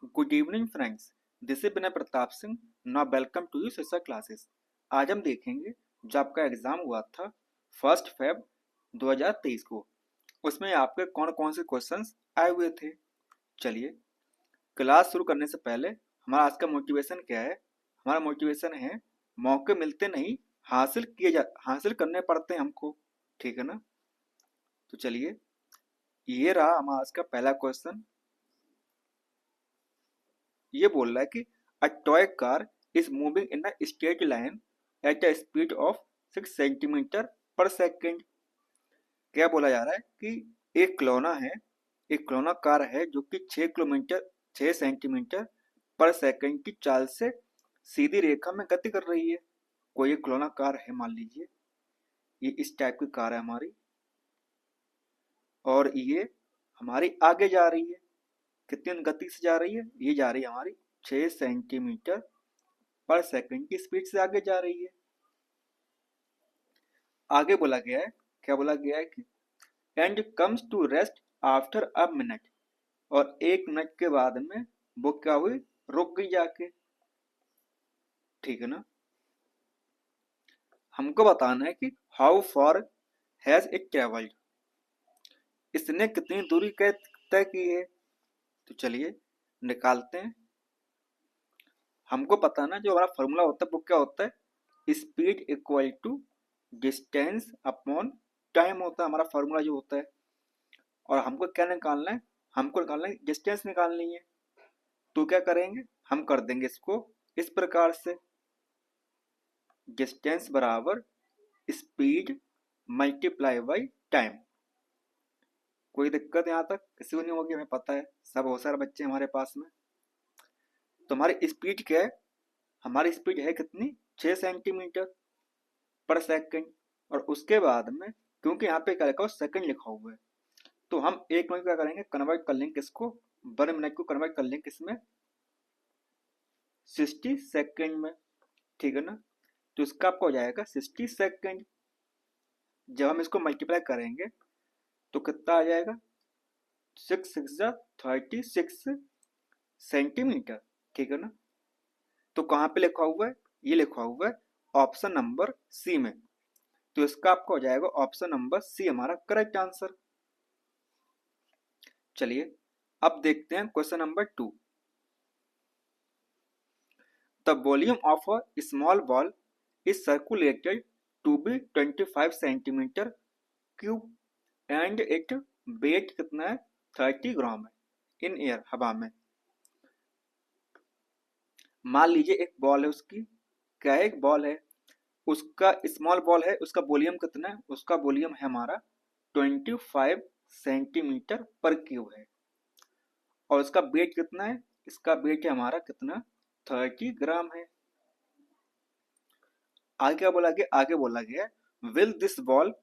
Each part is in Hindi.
Good evening friends, this is Vinay Pratap Singh. Now welcome to you sister classes. आज हम देखेंगे जो आपका एग्जाम हुआ था 1 फेब 2023 को, उसमें आपके कौन कौन से क्वेश्चंस आए हुए थे। चलिए, क्लास शुरू करने से पहले हमारा आज का मोटिवेशन क्या है। हमारा मोटिवेशन है मौके मिलते नहीं, हासिल करने पड़ते हैं हमको। ठीक है ना। तो चलिए, ये रहा हमारा आज का पहला क्वेश्चन। ये बोल रहा है कि a toy car is moving in a straight line at a speed of 6 centimetre पर सेकेंड। क्या बोला जा रहा है कि एक खिलौना कार है जो कि 6 सेंटीमीटर पर सेकंड की चाल से सीधी रेखा में गति कर रही है। कोई एक खिलौना कार है, मान लीजिए ये इस टाइप की कार है हमारी, और ये हमारी आगे जा रही है। कितनी गति से जा रही है? ये जा रही है हमारी 6 सेंटीमीटर पर सेकंड की स्पीड से आगे जा रही है। आगे बोला गया है, क्या बोला गया है कि end comes to rest after a minute, और 1 मिनट के बाद में वो क्या हुई? रुक गई जाके। ठीक है ना। हमको बताना है कि how for has it travelled, इसने कितनी दूरी तय की है। तो चलिए निकालते हैं। हमको पता ना, जो हमारा फॉर्मूला होता है वो क्या होता है? Speed equal to distance upon time होता है हमारा फॉर्मूला जो होता है। और हमको क्या निकालना है? हमको निकालना है डिस्टेंस निकालनी है। तो क्या करेंगे? हम कर देंगे इसको इस प्रकार से, डिस्टेंस बराबर स्पीड मल्टीप्लाई बाई टाइम। कोई दिक्कत यहाँ तक किसी को नहीं होगी, हमें पता है, सब होशियार बच्चे हमारे पास में। तो हमारी स्पीड क्या है? हमारी स्पीड है कितनी? 6 सेंटीमीटर पर सेकंड। और उसके बाद में, क्योंकि यहाँ पे क्या लिखा हुआ, सेकंड लिखा हुआ है, तो हम 1 मिनट क्या करेंगे? कन्वर्ट कर लेंगे किसको? 1 मिनट को कन्वर्ट कर लेंगे किसमें? 60 सेकंड में। ठीक है ना। तो इसका आपको हो जाएगा 60 सेकंड। जब हम इसको मल्टीप्लाई करेंगे तो कितना आ जाएगा? 6 6 36 सेंटीमीटर। ठीक है ना। तो कहाँ पे लिखा हुआ है? ये लिखा हुआ है ऑप्शन नंबर सी में। तो इसका आपका हो जाएगा ऑप्शन नंबर सी हमारा करेक्ट आंसर। चलिए अब देखते हैं question number 2। The volume of a small ball is circulated to be 25 centimetre cube and it weight कितना है? 30 ग्राम है इन एयर, हवा में। मान लीजिए एक बॉल है, उसकी क्या है? एक बॉल है, उसका स्मॉल बॉल है, उसका वॉल्यूम कितना है? उसका वॉल्यूम है हमारा 25 सेंटीमीटर पर क्यूब है। और उसका वेट कितना है? इसका वेट है हमारा कितना? 30 ग्राम है। आगे क्या बोला गया? आगे बोला गया विल दिस बॉल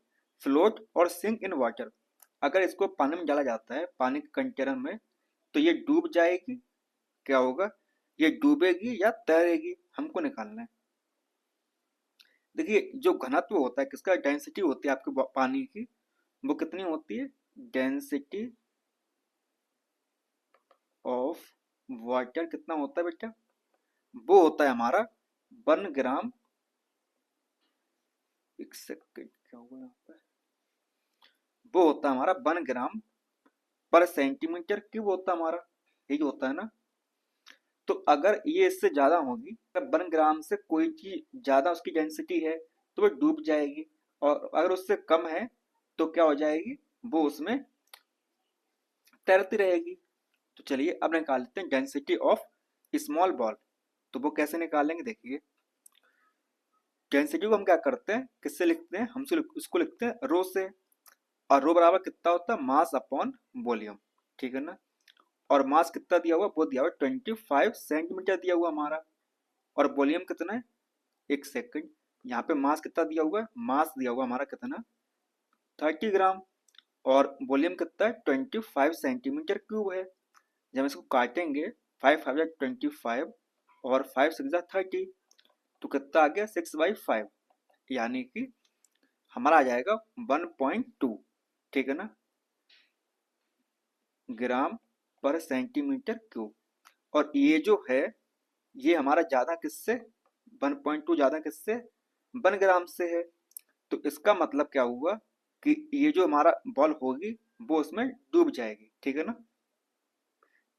फ्लोट और सिंक इन वाटर। अगर इसको पानी में डाला जाता है, पानी के कंटेनर में, तो ये डूब जाएगी, क्या होगा? ये डूबेगी या तैरेगी, हमको निकालना है। देखिए, जो घनत्व होता है किसका, डेंसिटी होती है आपके पानी की, वो कितनी होती है? डेंसिटी ऑफ वाटर कितना होता है बेटा? वो होता है हमारा 1 ग्राम। एक सेकेंड, क्या हुआ यहाँ पे? वो होता है हमारा 1 ग्राम पर सेंटीमीटर क्यूब होता है हमारा, यही होता है ना। तो अगर ये इससे ज्यादा होगी, अगर 1 ग्राम से कोई चीज ज्यादा उसकी डेंसिटी है, तो वो डूब जाएगी। और अगर उससे कम है तो क्या हो जाएगी? वो उसमें तैरती रहेगी। तो चलिए अब निकाल लेते हैं डेंसिटी ऑफ स्मॉल बॉल। तो वो कैसे निकालेंगे? देखिए, डेंसिटी को हम क्या करते हैं, किससे लिखते हैं? उसको लिखते हैं रो से। और रो बराबर कितना होता है? Mass upon volume. ठीक है ना। और मास कितना दिया हुआ? वो दिया हुआ 25 सेंटीमीटर दिया हुआ हमारा। और वॉल्यूम कितना है? एक सेकंड, यहाँ पे मास कितना दिया हुआ है? मास दिया हुआ हमारा कितना? 30 ग्राम। और वॉल्यूम कितना है? 25 सेंटीमीटर क्यूब है। जब हम इसको काटेंगे, 5 5 25 और 5 6 30, तो कितना आ गया? 6/5, यानी कि हमारा आ जाएगा 1.2। ठीक है ना, ग्राम पर सेंटीमीटर क्यूब। और ये जो है ये हमारा ज्यादा किससे 1.2 ज्यादा किससे 1 ग्राम से है। तो इसका मतलब क्या हुआ कि ये जो हमारा बॉल होगी वो उसमें डूब जाएगी, ठीक है ना।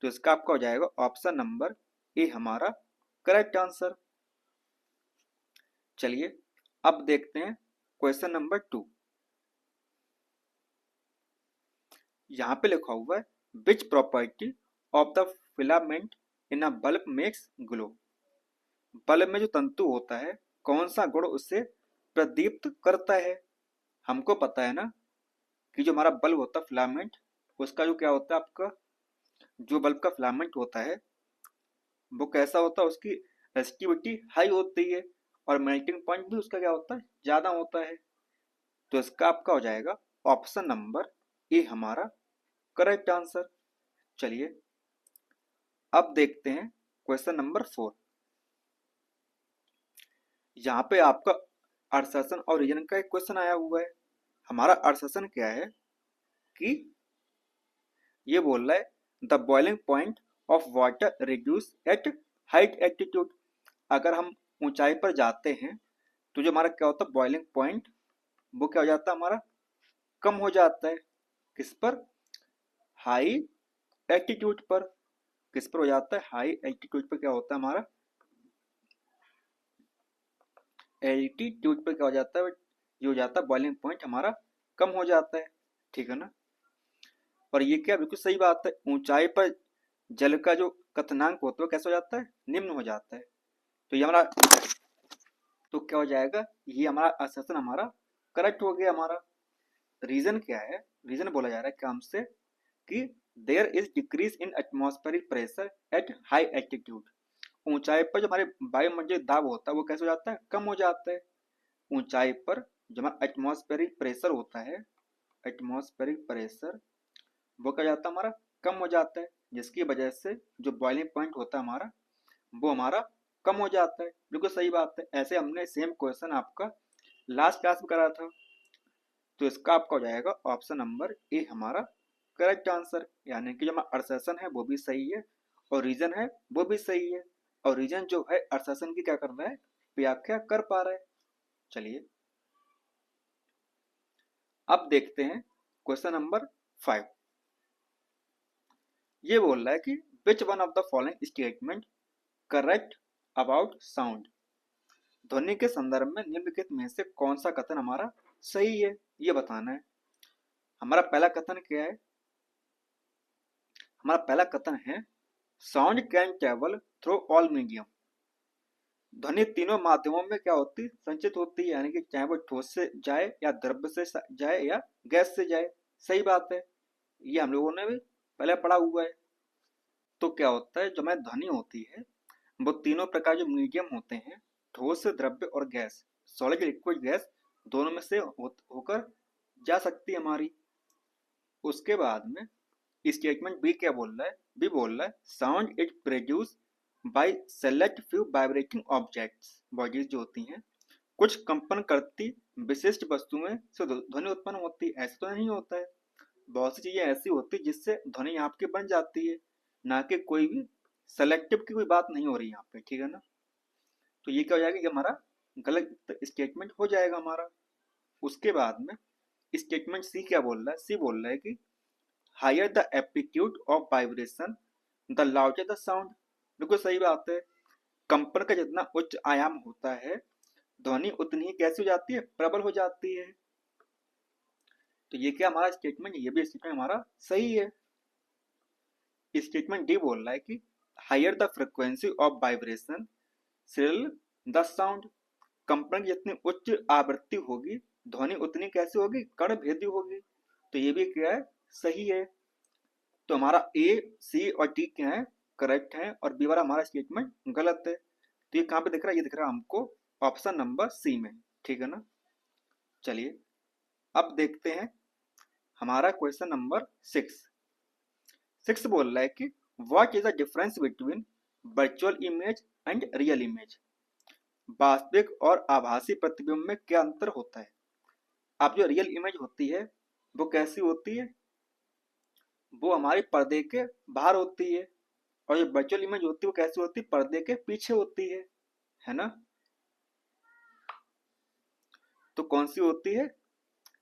तो इसका आपका हो जाएगा ऑप्शन नंबर ए हमारा करेक्ट आंसर। चलिए अब देखते हैं क्वेश्चन नंबर 2। यहाँ पे लिखा हुआ है which property of the filament in a bulb makes glow. Bulb में जो तंतु होता है कौन सा गुण उसे प्रदीप्त करता है। हमको पता है ना कि जो हमारा बल्ब होता है फिलामेंट, उसका जो क्या होता है आपका, जो बल्ब का फिलामेंट होता है वो कैसा होता है, उसकी रेसिस्टिविटी हाई होती है और मेल्टिंग पॉइंट भी उसका क्या होता है ज्यादा होता है। तो इसका आपका हो जाएगा ऑप्शन नंबर ए हमारा करेक्ट आंसर। चलिए अब देखते हैं क्वेश्चन नंबर 4। यहाँ पे आपका अर्ससन और रीजन का एक क्वेश्चन आया हुआ है। हमारा अर्ससन क्या है कि ये बोल रहा है the boiling point of water reduce at height altitude. अगर हम ऊंचाई पर जाते हैं तो जो हमारा क्या होता है बॉइलिंग पॉइंट वो क्या हो जाता है हमारा कम हो जाता है। किस पर, हाई एल्टीट्यूड पर। किस पर हो जाता है, हाई एल्टीट्यूड पर क्या होता है हमारा, एल्टीट्यूड पर क्या हो जाता है, ये हो जाता है बॉइलिंग पॉइंट हमारा कम हो जाता है, ठीक है ना। और ये क्या बिल्कुल सही बात है, ऊंचाई पर जल का जो क्वथनांक होता है कैसा हो जाता है निम्न हो जाता है। तो ये हमारा, तो क्या हो जाएगा, ये हमारा असर्शन हमारा करेक्ट हो गया हमारा। रीजन क्या है, रीजन बोला जा रहा है क्या हमसे कि there is decrease in atmospheric pressure at high altitude. ऊंचाई पर जो हमारे वायुमंडलीय दाब होता है वो कैसे हो जाता है कम हो जाता है। ऊंचाई पर जो हमारा एटमॉस्फेरिक प्रेशर होता है, एटमॉस्फेरिक प्रेशर वो क्या जाता है हमारा कम हो जाता है, जिसकी वजह से जो बॉइलिंग पॉइंट होता है हमारा वो हमारा कम हो जाता है। बिल्कुल सही बात है, ऐसे हमने सेम क्वेश्चन आपका लास्ट क्लास में करा था। तो इसका आपका हो जाएगा ऑप्शन नंबर ए हमारा करेक्ट आंसर, यानी कि जो हमारा अर्सेसन है वो भी सही है और रीजन है वो भी सही है, और रीजन जो है अर्सेसन की क्या कर रहा है व्याख्या कर पा रहा है। चलिए अब देखते हैं क्वेश्चन नंबर 5। ये बोल रहा है कि which one of the following statement correct about sound. ध्वनि के संदर्भ में निम्नलिखित में से कौन सा कथन हमारा सही है ये बताना है। हमारा पहला कथन क्या है, हमारा पहला कथन है sound can travel through all medium. ध्वनि तीनों माध्यमों में क्या होती संचित होती है, यानी कि चाहे वो ठोस से जाए या द्रव्य से जाए या गैस से जाए। सही बात है, ये हम लोगों ने भी पहले पढ़ा हुआ है। तो क्या होता है जो हमारी ध्वनि होती है वो तीनों प्रकार जो मीडियम होते हैं, ठोस द्रव्य और गैस, सॉलिड लिक्विड गैस, दोनों में से होकर जा सकती है हमारी। उसके बाद में स्टेटमेंट बी क्या बोल रहा है, बी बोल रहा है sound it produce by select few vibrating objects. Bodies जो होती हैं कुछ कंपन करती विशिष्ट वस्तुएं से ध्वनि उत्पन्न होती है, ऐसा तो नहीं होता है। बहुत सी चीजें ऐसी होती है जिससे ध्वनि आपकी बन जाती है, ना कि कोई भी सेलेक्टिव की कोई बात नहीं हो रही यहाँ पे, ठीक है ना। तो ये क्या हो जाएगा, ये हमारा गलत स्टेटमेंट हो जाएगा हमारा। उसके बाद में स्टेटमेंट सी क्या बोल रहा है, सी बोल रहा है कि higher the aptitude of vibration the louder the sound. बिल्कुल सही बात है, कंपन का जितना उच्च आयाम होता है ध्वनि उतनी ही कैसी हो जाती है प्रबल हो जाती है। तो ये क्या हमारा स्टेटमेंट, ये भी स्टेटमेंट हमारा सही है। स्टेटमेंट डी बोल रहा है कि higher the frequency of vibration shrill the sound. कंपन की जितनी उच्च आवृत्ति होगी ध्वनि उतनी कैसी होगी कण भेदी होगी। तो ये भी क्या है सही है। तो हमारा ए सी और डी क्या है करेक्ट है और बी वाला हमारा स्टेटमेंट गलत है। तो ये कहाँ पे दिख रहा है, ये दिख रहा है हमको ऑप्शन नंबर सी में, ठीक है ना। चलिए अब देखते हैं हमारा क्वेश्चन नंबर 6। 6 बोल रहा है कि what is the difference between virtual image and real image. वास्तविक और आभासी प्रतिबिंब में क्या अंतर होता है। अब जो रियल इमेज होती है वो कैसी होती है, वो हमारे पर्दे के बाहर होती है, और जो वर्चुअल इमेज होती है वो कैसी होती है, पर्दे के पीछे होती है ना। तो कौन सी होती है,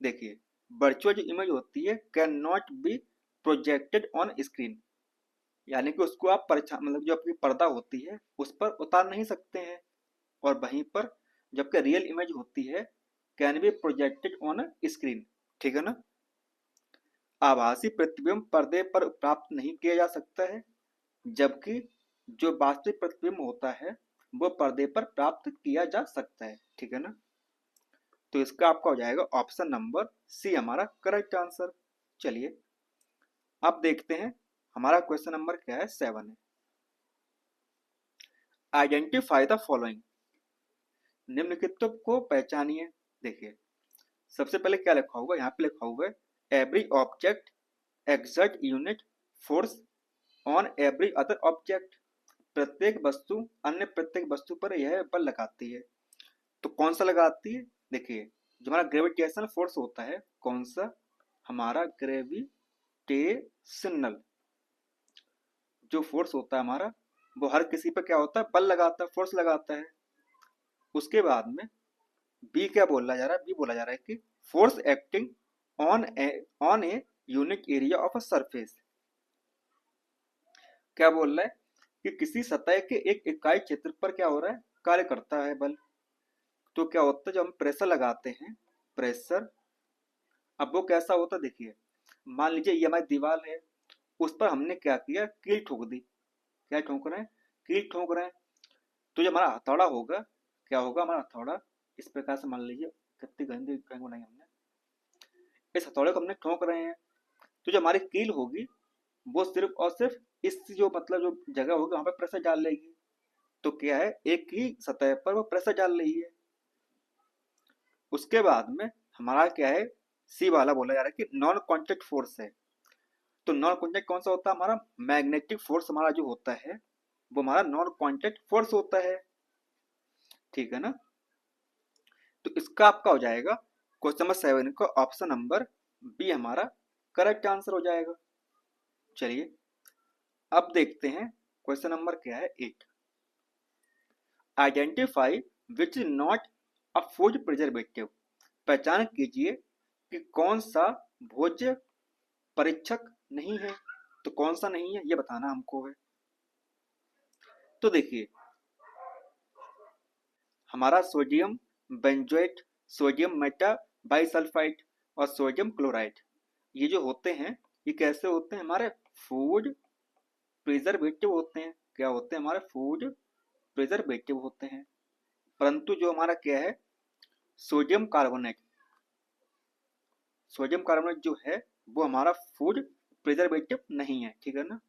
देखिए वर्चुअल जो इमेज होती है can not be projected on screen, यानी कि उसको आप मतलब जो आपकी पर्दा होती है उस पर उतार नहीं सकते हैं। और वहीं पर जबकि रियल इमेज होती है can be projected on screen, ठीक है ना। आभासी प्रतिबिंब पर्दे पर प्राप्त नहीं किया जा सकता है, जबकि जो वास्तविक प्रतिबिंब होता है वो पर्दे पर प्राप्त किया जा सकता है, ठीक है ना। तो इसका आपका हो जाएगा ऑप्शन नंबर सी हमारा करेक्ट आंसर। चलिए अब देखते हैं हमारा क्वेश्चन नंबर क्या है, 7 है। आइडेंटिफाई द फॉलोइंग, निम्नलिखितों को पहचानिए। देखिए सबसे पहले क्या लिखा हुआ है, यहाँ पे लिखा हुआ है every object exert unit force on every other object, प्रत्येक वस्तु अन्य प्रत्येक वस्तु पर यह बल लगाती है। तो कौन सा लगाती है, देखिए जो हमारा ग्रेविटेशनल फोर्स होता है, कौन सा, हमारा ग्रेविटेशनल जो फोर्स होता है हमारा, वो हर किसी पर क्या होता है, बल लगाता है, फोर्स लगाता है। उसके बाद में बी क्या बोला जा रहा है, बी बोला जा रहा है कि force acting on a unit area of a surface, क्या बोल रहा है कि किसी सतह के एक इकाई क्षेत्र पर क्या हो रहा है, कार्य करता है बल। तो क्या होता है जब हम प्रेशर लगाते हैं, प्रेशर, अब वो कैसा होता है, देखिए मान लीजिए ये हमारी दीवार है, उस पर हमने क्या किया, कील ठोक दी। क्या ठोक रहे हैं, कील ठोक रहे हैं। तो जो हमारा हथौड़ा होगा, क्या होगा, हमारा हथौड़ा इस प्रकार से, मान लीजिए कितनी गंदी ड्राइंग बनाई हमने, इस हथौड़े को हमने ठोक रहे हैं। तो जो हमारी कील होगी वो सिर्फ और सिर्फ इस जो मतलब जो जगह होगी वहां पर प्रेशर डाल लेगी। तो क्या है, एक ही सतह पर वो प्रेशर डाल रही है। उसके बाद में हमारा क्या है, सी वाला बोला जा रहा है कि नॉन कॉन्टेक्ट फोर्स है। तो नॉन कॉन्टेक्ट कौन सा होता है, हमारा मैग्नेटिक फोर्स हमारा जो होता है वो हमारा नॉन कॉन्टेक्ट फोर्स होता है, ठीक है ना। तो इसका आपका हो जाएगा क्वेश्चन नंबर 7 का ऑप्शन नंबर बी हमारा करेक्ट आंसर हो जाएगा। चलिए अब देखते हैं क्वेश्चन नंबर क्या है, 8। Identify which is not a food preservative, पहचान कीजिए कि कौन सा भोज्य परीक्षक नहीं है। तो कौन सा नहीं है ये बताना हमको है। तो देखिए हमारा sodium benzoate, sodium Meta bisulphide और सोडियम क्लोराइड, ये जो होते हैं ये कैसे होते हैं, हमारे फूड प्रिजर्वेटिव होते हैं। क्या होते हैं, हमारे फूड प्रिजर्वेटिव होते हैं। परंतु जो हमारा क्या है, सोडियम कार्बोनेट, सोडियम कार्बोनेट जो है वो हमारा फूड प्रिजर्वेटिव नहीं है, ठीक है ना।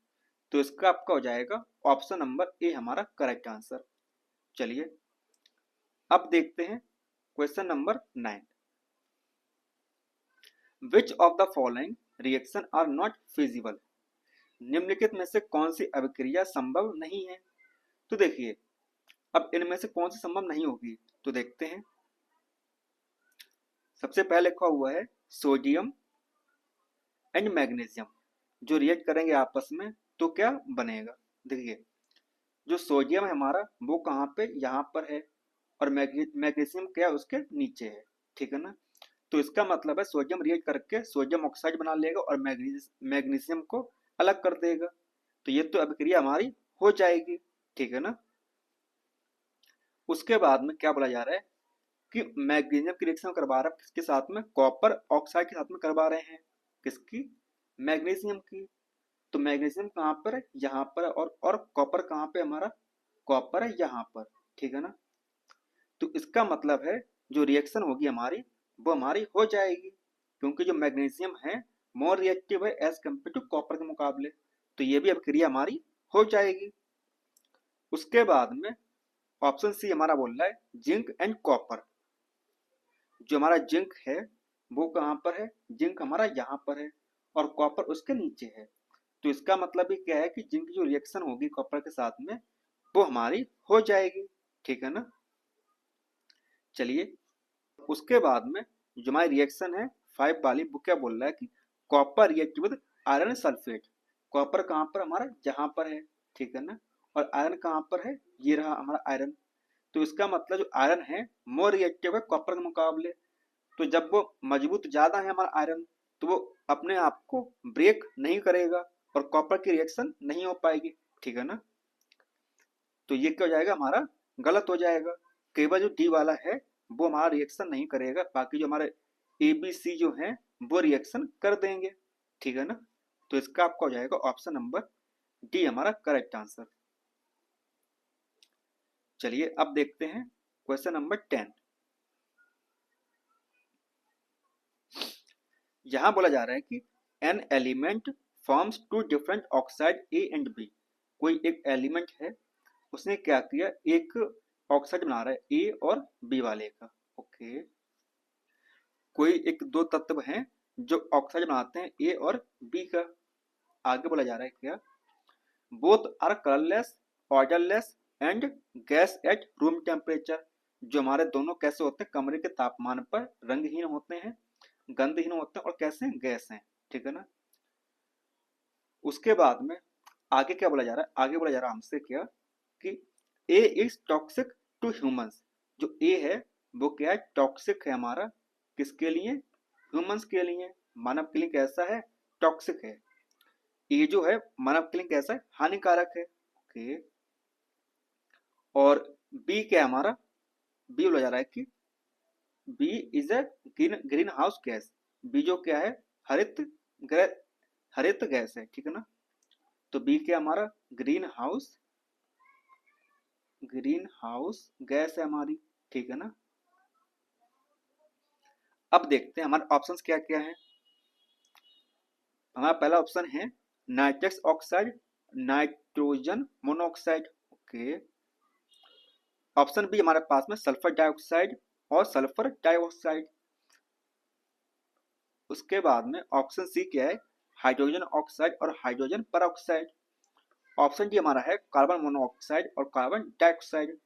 तो इसका आपका हो जाएगा ऑप्शन नंबर ए हमारा करेक्ट आंसर। चलिए अब देखते हैं question number 9। Which of the following reaction are not feasible, निम्नलिखित में से कौन सी अभिक्रिया संभव नहीं है। तो देखिए अब इनमें से कौन सी संभव नहीं होगी, तो देखते हैं। सबसे पहले लिखा हुआ है सोडियम एंड मैग्नीशियम जो रिएक्ट करेंगे आपस में तो क्या बनेगा। देखिए जो सोडियम है हमारा वो कहाँ पे, यहाँ पर है, और मैग्नीशियम क्या है, उसके नीचे है, ठीक है ना। तो इसका मतलब है सोडियम रिएक्ट करके सोडियम ऑक्साइड बना लेगा और मैग्नीशियम को अलग कर देगा। तो ये तो अभिक्रिया हमारी हो जाएगी, ठीक है ना। उसके बाद में क्या बोला जा रहा है कि मैग्नीशियम की रिएक्शन करवा रहा है किसके साथ में, कॉपर ऑक्साइड के साथ में करवा रहे हैं, किसकी, मैग्नीशियम की। तो मैग्नीशियम कहाँ पर है, यहाँ पर है, और कॉपर कहाँ पे, हमारा कॉपर है यहाँ पर, ठीक है ना। तो इसका मतलब है जो रिएक्शन होगी हमारी वो हमारी हो जाएगी, क्योंकि जो मैग्नीशियम है मोर रिएक्टिव है एज कम्पेयर टू कॉपर के मुकाबले। तो ये भी अभिक्रिया हमारी हो जाएगी। उसके बाद में ऑप्शन सी हमारा बोल रहा है जिंक एंड कॉपर, जो हमारा जिंक है वो कहाँ पर है, जिंक हमारा यहाँ पर है और कॉपर उसके नीचे है। तो इसका मतलब ये क्या है कि जिंक की जो रिएक्शन होगी कॉपर के साथ में वो हमारी हो जाएगी, ठीक है ना। चलिए उसके बाद में जो हमारी रिएक्शन है 5 वाली, वो क्या बोल रहा है कि copper react with iron sulphate, copper कहाँ पर हमारा, जहाँ पर है, ठीक है ना। और आयरन कहाँ पर है, ये रहा हमारा आयरन। तो इसका मतलब जो आयरन है मोर रिएक्टिव है कॉपर के मुकाबले। तो जब वो मजबूत ज्यादा है हमारा आयरन, तो वो अपने आप को ब्रेक नहीं करेगा और कॉपर की रिएक्शन नहीं हो पाएगी, ठीक है ना। तो ये क्या हो जाएगा हमारा, गलत हो जाएगा। केवल जो डी वाला है वो हमारा रिएक्शन नहीं करेगा, बाकी जो हमारे ए बी सी जो है वो रिएक्शन कर देंगे, ठीक है ना। तो इसका आपका हो जाएगा ऑप्शन नंबर डी हमारा करेक्ट आंसर। चलिए अब देखते हैं क्वेश्चन नंबर 10। यहां बोला जा रहा है कि an element forms two different oxide A and B. कोई एक एलिमेंट है, उसने क्या किया, एक ऑक्साइड बना रहा है ए और बी वाले का। ओके, कोई एक दो तत्व हैं जो ऑक्साइड बनाते हैं ए और बी का। आगे बोला जा रहा है क्या, both are colourless, odourless and gas at room temperature. जो हमारे दोनों कैसे होते हैं, कमरे के तापमान पर रंगहीन होते हैं, गंधहीन होते हैं और कैसे गैस हैं, ठीक है ना। उसके बाद में आगे क्या बोला जा रहा है, आगे बोला जा रहा है हमसे क्या कि ए इज टॉक्सिक टू ह्यूमंस। जो ए है वो क्या है, टॉक्सिक है हमारा, किसके लिए, ह्यूमंस के लिए, मानव के लिए कैसा है, टॉक्सिक है। ए जो है मानव के लिए कैसा है, हानिकारक है। ओके, और बी क्या है हमारा, बी बोला जा रहा है कि B is a greenhouse gas. B जो क्या है, हरित ग्रह, हरित गैस है, ठीक है ना। तो बी क्या हमारा, ग्रीन हाउस गैस है हमारी, ठीक है ना। अब देखते हैं हमारे ऑप्शंस क्या क्या है। हमारा पहला ऑप्शन है nitrous oxide, nitrogen monoxide. Okay, option B हमारे पास में सल्फर डाइऑक्साइड और सल्फर डाइऑक्साइड। उसके बाद में ऑप्शन सी क्या है, हाइड्रोजन ऑक्साइड और हाइड्रोजन परऑक्साइड। ऑप्शन डी हमारा है कार्बन मोनोऑक्साइड और कार्बन डाइऑक्साइड।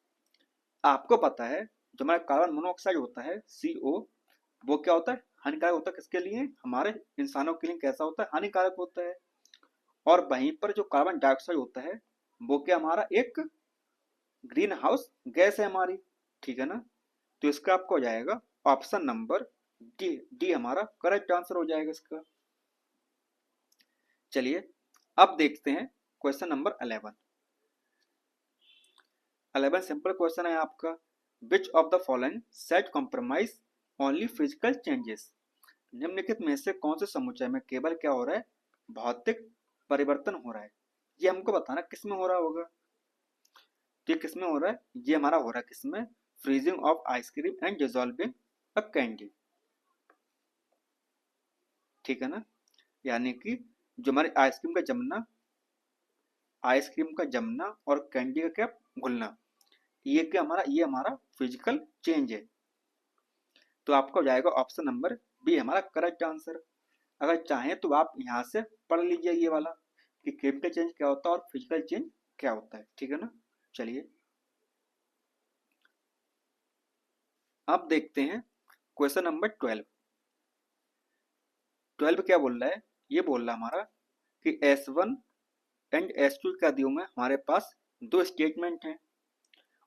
आपको पता है जो हमारा कार्बन मोनोऑक्साइड होता है CO, वो क्या होता है, हानिकारक होता है, किसके लिए, हमारे इंसानों के लिए कैसा होता है, हानिकारक होता है। और वहीं पर जो कार्बन डाइऑक्साइड होता है वो क्या हमारा एक ग्रीन हाउस गैस है हमारी, ठीक है ना। तो इसका आपको हो जाएगा ऑप्शन नंबर डी, डी हमारा करेक्ट आंसर हो जाएगा इसका। चलिए अब देखते हैं क्वेश्चन नंबर 11। 11 सिंपल क्वेश्चन है आपका, विच of the following set compromise only physical changes. निम्नलिखित में से कौन से समुच्चय में केवल क्या हो रहा है, भौतिक परिवर्तन हो रहा है। ये हमको बताना किस में हो रहा होगा। तो ये किस में हो रहा है, ये हमारा हो रहा है किस में, freezing of ice cream and dissolving a candy, ठीक है ना। यानी कि जो हमारी आइसक्रीम का जमना और कैंडी का क्या घुलना, ये क्या हमारा, ये हमारा फिजिकल चेंज है। तो आपका हो जाएगा ऑप्शन नंबर बी हमारा करेक्ट आंसर। अगर चाहें तो आप यहाँ से पढ़ लीजिए ये वाला कि केमिकल चेंज क्या होता है और फिजिकल चेंज क्या होता है, ठीक है ना। चलिए अब देखते हैं क्वेश्चन नंबर 12। 12 क्या बोल रहा है, ये बोल रहा है हमारा कि S1 एंड S2 का दियो में हमारे पास दो स्टेटमेंट हैं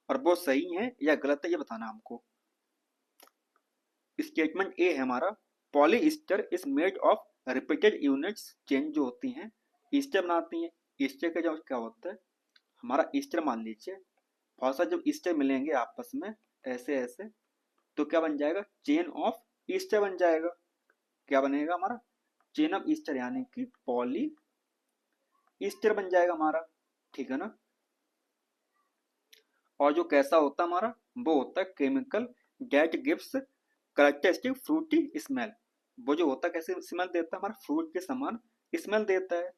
और वो सही है या गलत है ये बताना हमको। स्टेटमेंट ए है हमारा, polyester is made of repeated units chain, जो होती हैं ईस्टर बनाती हैं। ईस्टर का जो क्या होता है, हमारा ईस्टर मान लीजिए बहुत सारे जब ईस्टर मिलेंगे आपस में ऐसे ऐसे, तो क्या बन जाएगा, चेन ऑफ ईस्टर बन जाएगा। क्या बनेगा हमारा, चेन ऑफ ईस्टर, यानी कि पॉली ईस्टर बन जाएगा हमारा, ठीक है ना। और जो कैसा होता है हमारा, वो होता है chemical that gives characteristic Frooti smell. वो जो होता है कैसे स्मेल देता है, हमारा फ्रूट के समान स्मेल देता है,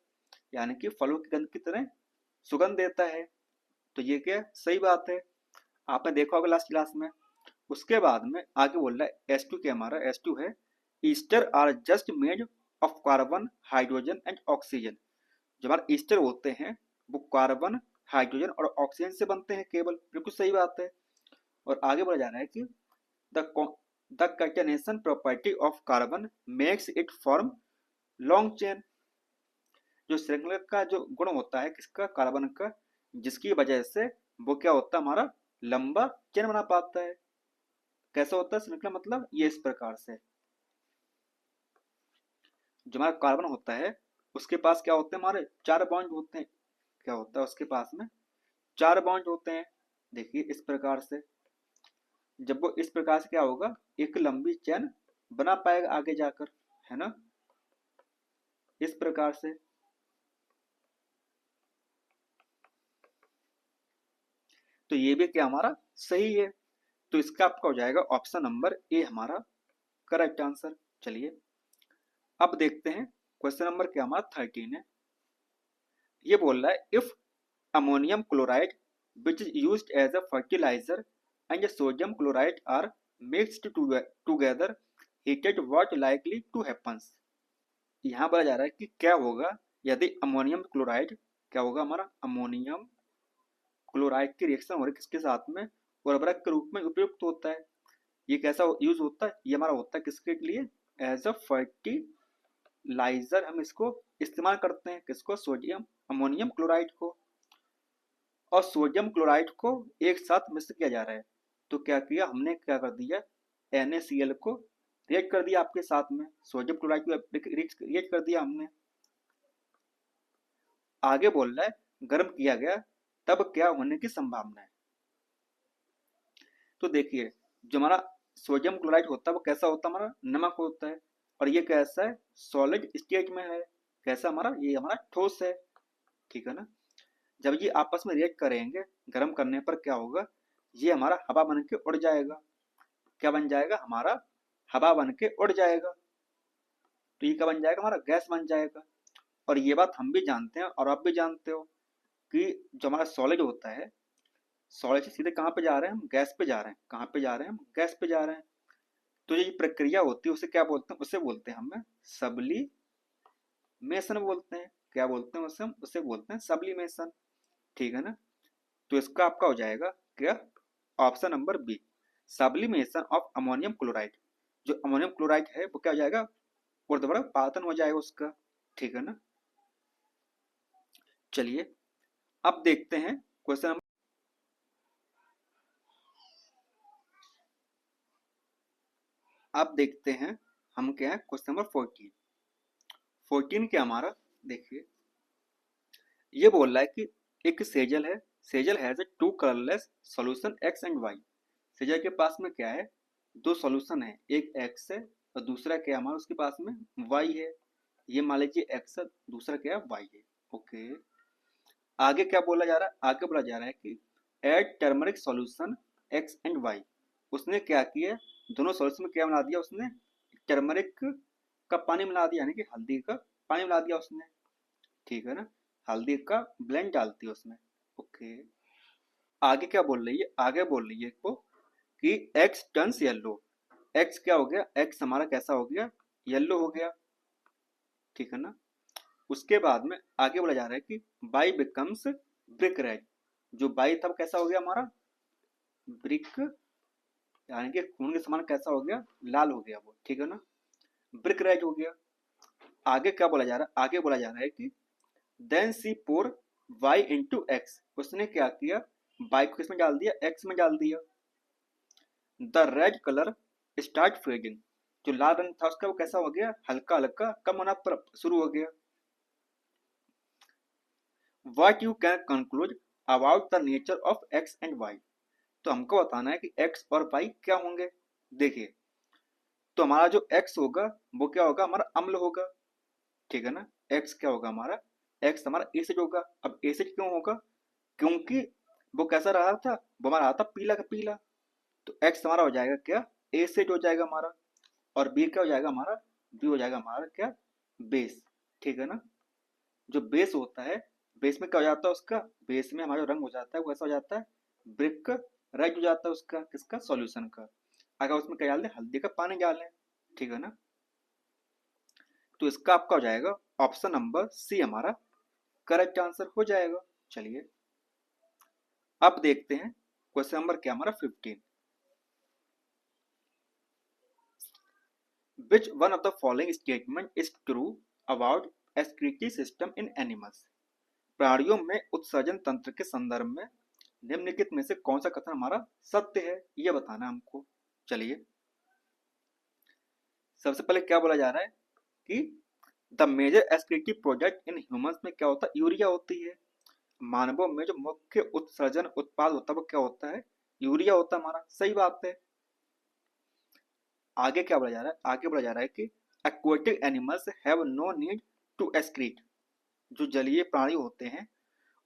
यानी कि फलों की गंध की तरह सुगंध देता है। तो ये क्या सही बात है, आपने देखा होगा लास्ट क्लास में। उसके बाद में आगे बोल रहा है S2 क्या, हमारा S2 है, ester are just made of carbon hydrogen and oxygen. जो हमारे ईस्टर होते हैं वो कार्बन हाइड्रोजन और ऑक्सीजन से बनते हैं केवल, बिल्कुल सही बात है। और आगे बोला जा रहा है कि the the catenation property of carbon makes it form long chain. जो श्रृंखला का जो गुण होता है किसका, कार्बन का, जिसकी वजह से वो क्या होता है हमारा लंबा चेन बना पाता है। कैसा होता है श्रृंखला, मतलब ये इस प्रकार से, जो हमारा कार्बन होता है उसके पास क्या होते हैं हमारे चार बॉन्ड होते हैं। क्या होता है उसके पास में चार बॉन्ड होते हैं। देखिए इस प्रकार से, जब वो इस प्रकार से क्या होगा एक लंबी चेन बना पाएगा आगे जाकर, है ना, इस प्रकार से। तो ये भी क्या हमारा सही है। तो इसका आपका हो जाएगा ऑप्शन नंबर ए हमारा करेक्ट आंसर। चलिए अब देखते हैं क्वेश्चन नंबर क्या हमारा 13 है। ये बोल रहा है if ammonium chloride which is used as a fertiliser and sodium chloride are mixed together heated what likely to happens. यहाँ बोला जा रहा है कि क्या होगा यदि अमोनियम क्लोराइड, क्या होगा हमारा अमोनियम क्लोराइड की रिएक्शन हो रही है किसके साथ में, उर्वरक के रूप में उपयुक्त होता है। ये कैसा यूज होता है, ये हमारा होता है किसके लिए, एज अ फर्टिलाइजर हम इसको इस्तेमाल करते हैं, किसको, सोडियम अमोनियम क्लोराइड को। और सोडियम क्लोराइड को एक साथ मिक्स किया जा रहा है। तो क्या किया हमने, क्या कर दिया NaCl को रिएक्ट कर दिया आपके साथ में, सोडियम क्लोराइड को रिएक्ट कर दिया हमने। आगे बोल रहा है गर्म किया गया तब क्या होने की संभावना है। तो देखिए जो हमारा सोडियम क्लोराइड होता है वो कैसा होता है हमारा नमक होता है, और ये कैसा है सॉलिड स्टेट में है। कैसा हमारा, ये हमारा ठोस है, ठीक है ना। जब ये आपस में रिएक्ट करेंगे गर्म करने पर क्या होगा, ये हमारा हवा बन के उड़ जाएगा। क्या बन जाएगा हमारा हवा बन के उड़ जाएगा। तो ये क्या बन जाएगा हमारा गैस बन जाएगा। और ये बात हम भी जानते हैं और आप भी जानते हो कि जो हमारा सॉलिड होता है, सॉलिड से सीधे कहाँ पे जा रहे हैं हम, गैस पे जा रहे हैं। कहाँ पे जा रहे हैं हम, गैस पे जा रहे हैं। तो ये प्रक्रिया होती है उसे क्या बोलते हैं, उसे बोलते हैं हमें सब्लिमेशन बोलते हैं। क्या बोलते हैं उसे, हम उसे बोलते हैं सब्लिमेशन, ठीक है ना। तो इसका आपका हो जाएगा क्या, option number B, sublimation of ammonium chloride. जो अमोनियम क्लोराइड है वो क्या हो जाएगा, ऊर्ध्वाधर पातन हो जाएगा उसका, ठीक है ना। चलिए अब देखते हैं क्वेश्चन नंबर, अब देखते हैं हम क्या है क्वेश्चन नंबर 14। 14 क्या हमारा, देखिए ये बोल रहा है कि एक सेजल है, Sejal has a two colourless solution X and Y. Sejal के पास में क्या है दो सॉल्यूशन है, एक एक्स है और दूसरा क्या हमारा उसके पास में वाई है। ये मान लीजिए एक्स है, दूसरा क्या है वाई है, ओके। आगे क्या बोला जा रहा है, आगे बोला जा रहा है कि add turmeric solution X and Y. उसने क्या किया, दोनों सॉल्यूशन में क्या मिला दिया उसने, टर्मरिक का पानी मिला दिया, यानी कि हल्दी का पानी मिला दिया उसने, ठीक है ना। हल्दी का ब्लेंड डालती है उसमें, ओके। आगे क्या बोल रही है, आगे बोल रही है वो कि एक्स टर्न्स येलो। एक्स क्या हो गया, एक्स हमारा कैसा हो गया, येलो हो गया, ठीक है ना। उसके बाद में आगे बोला जा रहा है कि बाई बिकम्स ब्रिक रेड। जो बाई तब कैसा हो गया हमारा ब्रिक, यानी कि खून के समान कैसा हो गया, लाल हो गया वो, ठीक है ना, ब्रिक रेड हो गया। आगे क्या बोला जा रहा है, आगे बोला जा रहा है कि देन सी पोर y इंटू एक्स। उसने क्या किया, y को किसमें डाल दिया, x में डाल दिया। The red colour start fading. जो लाल रंग था उसका वो कैसा हो गया, हल्का हल्का कम होना शुरू हो गया। What you can conclude about the nature of x and y। तो हमको बताना है कि x और y क्या होंगे। देखिए तो हमारा जो x होगा वो क्या होगा, हमारा अम्ल होगा, ठीक है ना। x क्या होगा हमारा, x हमारा एसिड होगा। अब एसिड क्यों होगा, क्योंकि वो कैसा रहा था, वो हमारा आता पीला का पीला। तो x हमारा हो जाएगा क्या, एसिड हो जाएगा हमारा। और b क्या हो जाएगा हमारा, b हो जाएगा हमारा क्या, बेस, ठीक है ना। जो बेस होता है, बेस में क्या हो जाता है उसका, बेस में हमारा जो रंग हो जाता है वो ऐसा हो जाता है ब्रिक रेड हो जाता है उसका, किसका, सॉल्यूशन का। अगर उसमें क्या डाल दें, हल्दी का पानी डालें, ठीक है ना। तो इसका आपका हो जाएगा ऑप्शन नंबर सी हमारा करेक्ट आंसर हो जाएगा। चलिए अब देखते हैं क्वेश्चन नंबर क्या हमारा 15। Which one of the following statement is true about excretory system in animals. प्राणियों में उत्सर्जन तंत्र के संदर्भ में निम्नलिखित में से कौन सा कथन हमारा सत्य है, यह बताना है हमको। चलिए, सबसे पहले क्या बोला जा रहा है कि the major excretory product in humans में क्या होता है, यूरिया होती है। मानवों में जो मुख्य उत्सर्जन उत्पाद होता है वो क्या होता है, यूरिया होता है हमारा। सही बात है। आगे क्या बोला जा रहा है, आगे बोला जा रहा है कि aquatic animals have no need to excrete. जो जलीय प्राणी होते हैं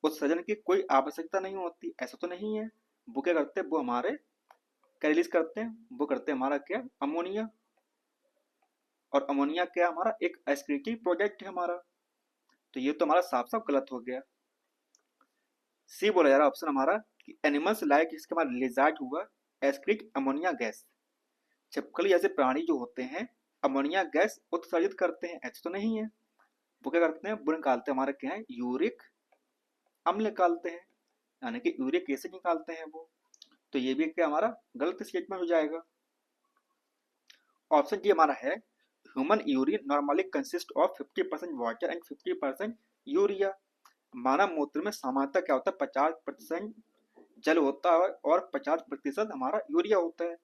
उत्सर्जन की कोई आवश्यकता नहीं होती, ऐसा तो नहीं है। वो क्या करते हैं, वो हमारे क्या रिलीज करते हैं, वो करते हैं हमारा क्या, अमोनिया। और अमोनिया क्या हमारा एक एक्सक्रीटिव प्रोडक्ट है हमारा। तो ये तो हमारा साफ साफ गलत हो गया। सी बोला जा रहा है ऑप्शन हमारा कि एनिमल्स लाइक, इसके बाद लिजार्ड हुआ, एक्सक्रीट अमोनिया गैस। छिपकली जैसे प्राणी जो होते हैं अमोनिया गैस उत्सर्जित करते हैं, ऐसा तो नहीं है। वो क्या करते हैं, वो निकालते हैं हमारा क्या है, यूरिक अम्ल निकालते हैं, यानी कि यूरिक एसिड निकालते हैं वो। तो ये भी क्या हमारा गलत स्टेटमेंट हो जाएगा। ऑप्शन डी हमारा है human urine normally consist of 50% water and 50% urea. मानव मूत्र में सामान्यतः क्या होता है, 50% जल होता है और 50% हमारा यूरिया होता है।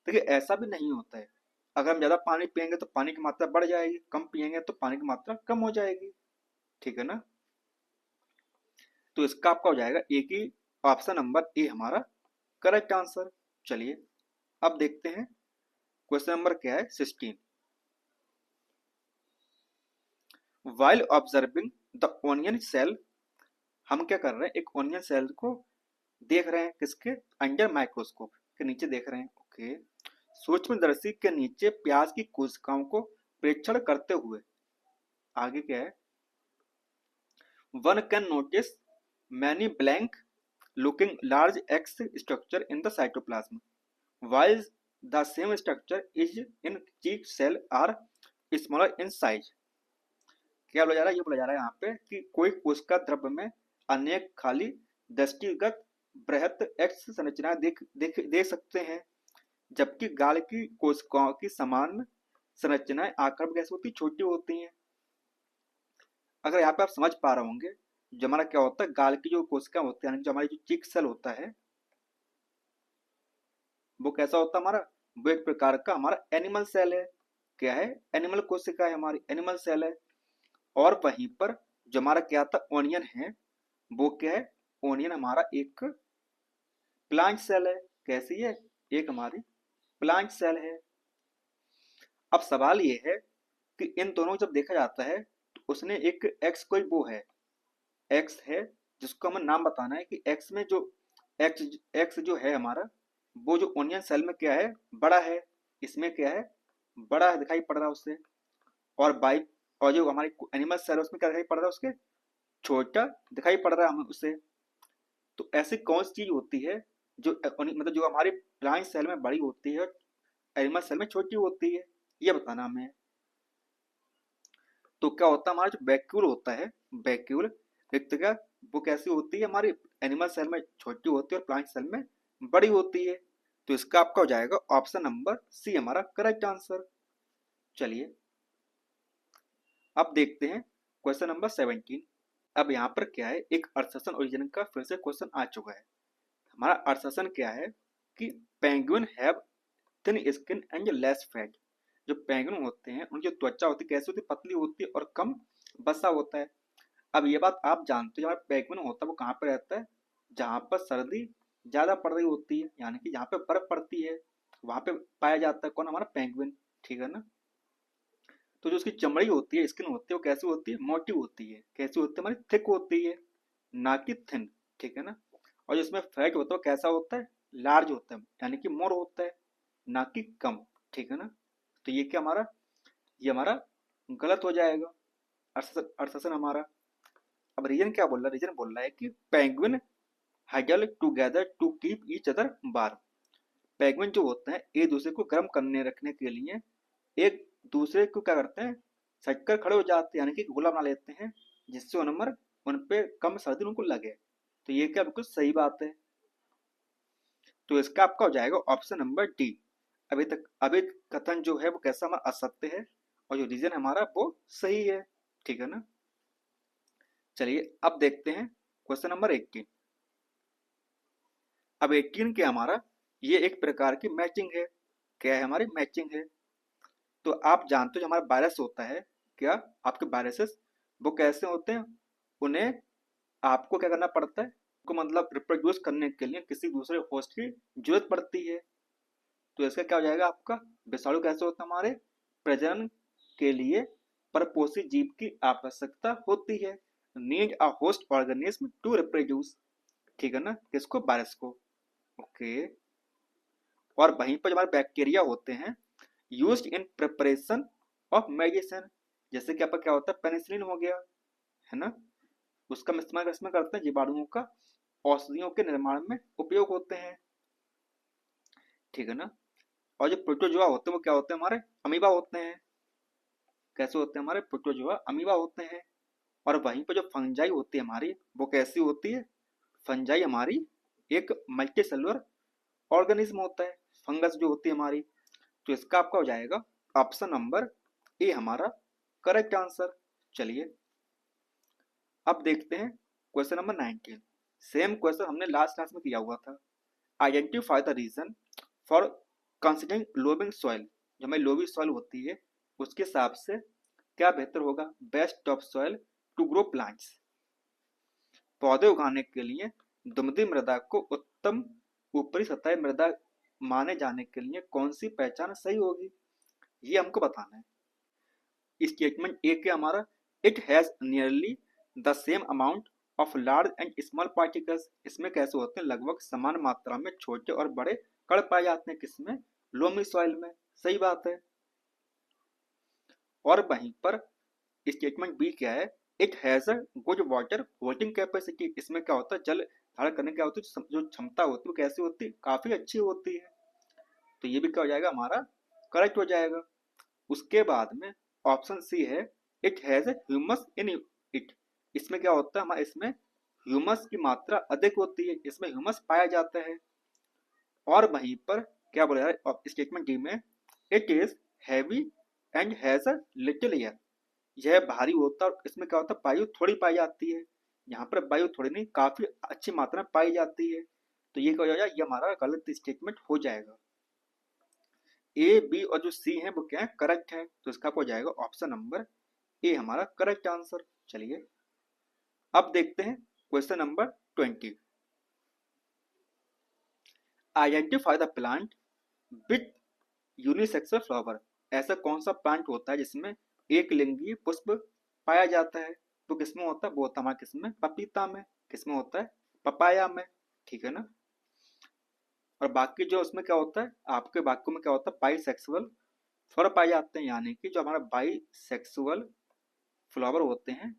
देखिए ऐसा भी नहीं होता है। अगर हम ज्यादा पानी पियेंगे तो पानी की मात्रा बढ़ जाएगी, कम पियेंगे तो पानी की मात्रा कम हो जाएगी। ठीक है ना। तो इसका आपका हो जाएगा एक ही ऑप्शन नंबर ए हमारा करेक्ट आंसर। चलिए अब देखते हैं क्वेश्चन नंबर क्या है 16। While observing the onion cell, हम क्या कर रहे हैं, एक ओनियन सेल को देख रहे हैं, किसके, अंडर माइक्रोस्कोप के नीचे देख रहे हैं। ओके। सूक्ष्मदर्शी के नीचे प्याज की कोशिकाओं को प्रेक्षण करते हुए आगे क्या है, one can notice many blank looking large x structure in the cytoplasm while the same structure is in cheek cell are smaller in size। क्या बोला जा रहा है, ये बोला जा रहा है यहाँ पे कि कोई कोशिका द्रव्य में अनेक खाली दृष्टिगत बृहत एक्स संरचनाएं देख सकते हैं, जबकि गाल की कोशिकाओं की समान संरचनाएं आकार में कैसे होती, छोटी होती हैं। अगर यहाँ पे आप समझ पा रहे होंगे, जो हमारा क्या होता है, गाल की जो कोशिका होती है, जो हमारी जो चीक सेल होता है वो कैसा होता है हमारा, वो एक प्रकार का हमारा एनिमल सेल है। क्या है, एनिमल कोशिका है हमारी, एनिमल सेल है। और वहीं पर जो हमारा क्या था ओनियन है, वो क्या है, ओनियन हमारा एक प्लांट सेल है। कैसी है, एक हमारी प्लांट सेल है। अब सवाल ये है कि इन दोनों को जब देखा जाता है तो उसने एक एक्स कोई वो है, एक्स है जिसको हमें नाम बताना है कि एक्स में जो एक्स एक्स जो है हमारा, वो जो ओनियन सेल में क्या है, बड़ा है। इसमें क्या है, बड़ा है दिखाई पड़ रहा है उससे। और बाई, और जो हमारी एनिमल सेल है उसमें क्या दिखाई पड़ रहा है, उसके छोटा दिखाई पड़ रहा है हमें उससे। तो ऐसी कौन सी चीज होती है जो मतलब जो हमारे प्लांट सेल में बड़ी होती है, एनिमल सेल में छोटी होती है, ये बताना हमें। तो क्या होता है, हमारा जो वैक्यूल होता है, वैक्यूल रिक्तिका, वो कैसी होती है, हमारी एनिमल सेल में छोटी होती है और प्लांट सेल में बड़ी होती है। तो इसका आपका हो जाएगा ऑप्शन नंबर सी हमारा करेक्ट आंसर। चलिए अब देखते हैं क्वेश्चन नंबर 17। अब यहाँ पर क्या है, एक अर्थशास्त्र ओरिजिन का फिर से क्वेश्चन आ चुका है। हमारा अर्थशास्त्र क्या है कि penguin have thin skin and less fat. जो पेंगुइन होते हैं उनकी जो त्वचा होती है कैसी होती है, पतली होती है और कम बसा होता है। अब ये बात आप जानते हो, हमारा पेंगुइन होता है वो कहाँ पर रहता है, जहाँ पर सर्दी ज्यादा पड़ रही होती है, यानी कि जहाँ पे बर्फ पड़ती है वहां पे पाया जाता है कौन, हमारा पेंगुइन। ठीक है ना। तो जो उसकी चमड़ी होती है, स्किन होती है, वो कैसी होती है, मोटी होती है। कैसी होती है, हमारी थिक होती है, ना कि थिन। ठीक है ना। और जिसमें फैट होता है वो कैसा होता है, लार्ज होता है, यानी कि मोर होता है, ना कि कम। ठीक है ना। तो ये क्या हमारा, ये हमारा गलत हो जाएगा अर्थशास्त्र हमारा। अब रीजन क्या बोल रहा है, रीजन बोल रहा है कि penguin huddle together to keep each other warm. Penguin जो होते हैं एक दूसरे को गर्म करने रखने के लिए एक दूसरे को क्या करते हैं, सटकर खड़े हो जाते हैं, यानी कि गोला बना लेते हैं, जिससे उन पे कम सर्दी उनको लगे। तो ये क्या बिल्कुल सही बात है। तो इसका आपका हो जाएगा ऑप्शन नंबर डी। अभी कथन जो है वो कैसा हमारा असत्य है और जो रीजन हमारा वो सही है। ठीक है ना। चलिए अब देखते हैं क्वेश्चन नंबर 18। अब 18 क्या हमारा, ये एक प्रकार की मैचिंग है। क्या है हमारी मैचिंग है। तो आप जानते हो जो हमारा वायरस होता है, क्या आपके वायरसेस वो कैसे होते हैं, उन्हें आपको क्या करना पड़ता है, को मतलब रिप्रोड्यूस करने के लिए किसी दूसरे होस्ट की जरूरत पड़ती है। तो इसका क्या हो जाएगा आपका, विषाणु कैसे होता है, हमारे प्रजनन के लिए परपोषी जीव की आवश्यकता होती है। Need a host organism to reproduce, ठीक है ना, किसको, वायरस को। ओके। और वहीं पर जो हमारे बैक्टीरिया होते हैं, used in preparation of medicine, जैसे कि आपका क्या होता है, पेनिसिलिन हो गया, है ना, उसका हम इस्तेमाल इसमें करते हैं, जीवाणुओं का औषधियों के निर्माण में उपयोग होते हैं, ठीक है ना। और जो प्रोटोजोआ होते हैं वो क्या होते हैं, हमारे अमीबा होते हैं। कैसे होते हैं हमारे प्रोटोजोआ, अमीबा होते हैं। और वहीं पर जो फंजाई होती है हमारी, वो कैसी होती है, फंजाई हमारी एक मल्टी सेलुलर ऑर्गेनिज्म होता है, फंगस जो होती है हमारी। तो इसका आपका हो जाएगा ऑप्शन नंबर ए हमारा करेक्ट आंसर। चलिए अब देखते हैं क्वेश्चन नंबर 19। सेम क्वेश्चन हमने लास्ट क्लास में किया हुआ था। Identify the reason for considering loamy soil, जो हमारी लोबी सॉइल होती है उसके हिसाब से क्या बेहतर होगा, best top soil to grow plants. पौधे उगाने के लिए दुमदी मृदा को उत्तम ऊपरी सतह मृदा माने जाने के लिए कौन सी पहचान सही होगी, ये हमको बताना है। स्टेटमेंट ए के हमारा, it has nearly the same amount of large and small particles, इसमें कैसे होते हैं, लगभग समान मात्रा में छोटे और बड़े कण पाए जाते हैं, किसमें, लोमी सॉइल में। सही बात है। और वहीं पर स्टेटमेंट बी क्या है, it has a good water holding capacity, इसमें क्या होता है, जल धारण करने क्या होती है, जो क्षमता होती है वो कैसी होती है, काफी अच्छी होती है। तो ये भी क्या हो जाएगा हमारा, करेक्ट हो जाएगा। उसके बाद में ऑप्शन सी है, it has humus in it, इसमें क्या होता है हमारा, इसमें ह्यूमस की मात्रा अधिक होती है, इसमें ह्यूमस पाया जाता है। और वहीं पर क्या बोला है स्टेटमेंट डी में, it is heavy and has a little air, यह भारी होता है और इसमें क्या होता है, वायु थोड़ी पाई जाती है। यहाँ पर वायु थोड़ी नहीं, काफी अच्छी मात्रा में पाई जाती है। तो ये क्या हो जाएगा, ये हमारा गलत स्टेटमेंट हो जाएगा। ए बी और जो सी है वो क्या है, करेक्ट है। तो इसका हो जाएगा ऑप्शन नंबर ए हमारा करेक्ट आंसर। चलिए अब देखते हैं question number 20। Identify the plant with unisexual flower, ऐसा कौन सा प्लांट होता है जिसमें एक लिंगीय पुष्प पाया जाता है। तो किसमें होता है, वो होता है हमारा किसमें, पपीता में। किसमें होता है, पपाया में, ठीक है ना। और बाकी जो उसमें क्या होता है, आपके वाक्यों में क्या होता है, बाईसेक्सुअल फ्लावर पाए जाते हैं, यानी कि जो हमारा बाईसेक्सुअल फ्लावर होते हैं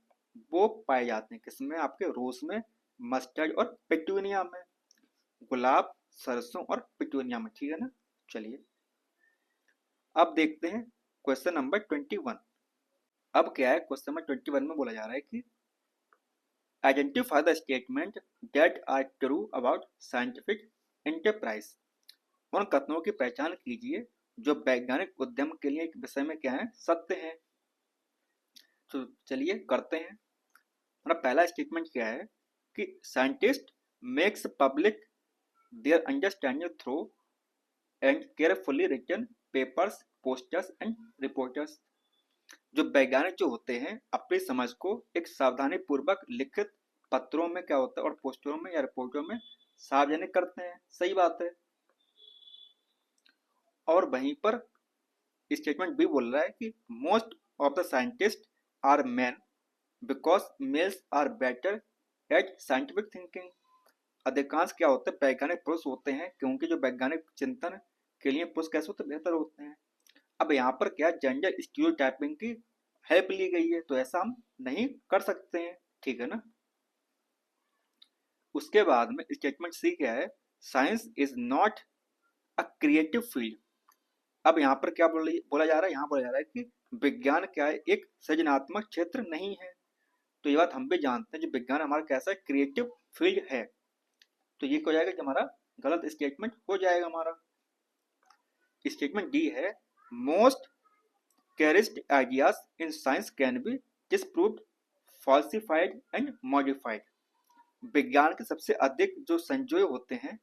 वो पाए जाते हैं किसमें, आपके रोज में, मस्टर्ड और पिटूनिया में, गुलाब, सरसों और पिटूनिया में, ठीक है ना। चलिए अब देखते हैं क्वेश्चन नंबर 21। अब क्या है, क्वेश्चन नंबर 21 में बोला जा रहा है कि identify the statement that are true about scientific enterprise, उन कथनों की पहचान कीजिए जो वैज्ञानिक उद्यम के लिए एक विषय में क्या है, सत्य है। तो चलिए करते हैं। हमारा पहला स्टेटमेंट क्या है कि scientist makes public their understanding through and carefully written papers, posters and reporters, जो वैज्ञानिक जो होते हैं अपनी समझ को एक सावधानी पूर्वक लिखित पत्रों में क्या होता है और पोस्टरों में या रिपोर्टों में सार्वजनिक करते हैं। सही बात है। और वहीं पर स्टेटमेंट भी बोल रहा है कि most of the scientist are man because males are better at scientific thinking, अधिकांश क्या होते हैं वैज्ञानिक पुरुष होते हैं क्योंकि जो वैज्ञानिक चिंतन के लिए पुरुष कैसे होते हैं, बेहतर होते हैं। अब यहाँ पर क्या जेंडर स्टीरियोटाइपिंग की हेल्प ली गई है, तो ऐसा हम नहीं कर सकते हैं, ठीक है ना। उसके बाद में स्टेटमेंट सी क्या है, science is not a creative field. अब यहाँ पर क्या बोला जा रहा है, यहाँ बोला जा रहा है कि विज्ञान क्या है, एक सृजनात्मक क्षेत्र नहीं है। तो ये बात हम भी जानते हैं, जो विज्ञान हमारा कैसा है, क्रिएटिव फील्ड है। तो ये क्या हो जाएगा कि हमारा गलत स्टेटमेंट हो जाएगा हमारा। स्टेटमेंट डी है, most cherished ideas in science can be disproved falsified and modified. विज्ञान के सबसे अधिक जो संजोए होते हैं,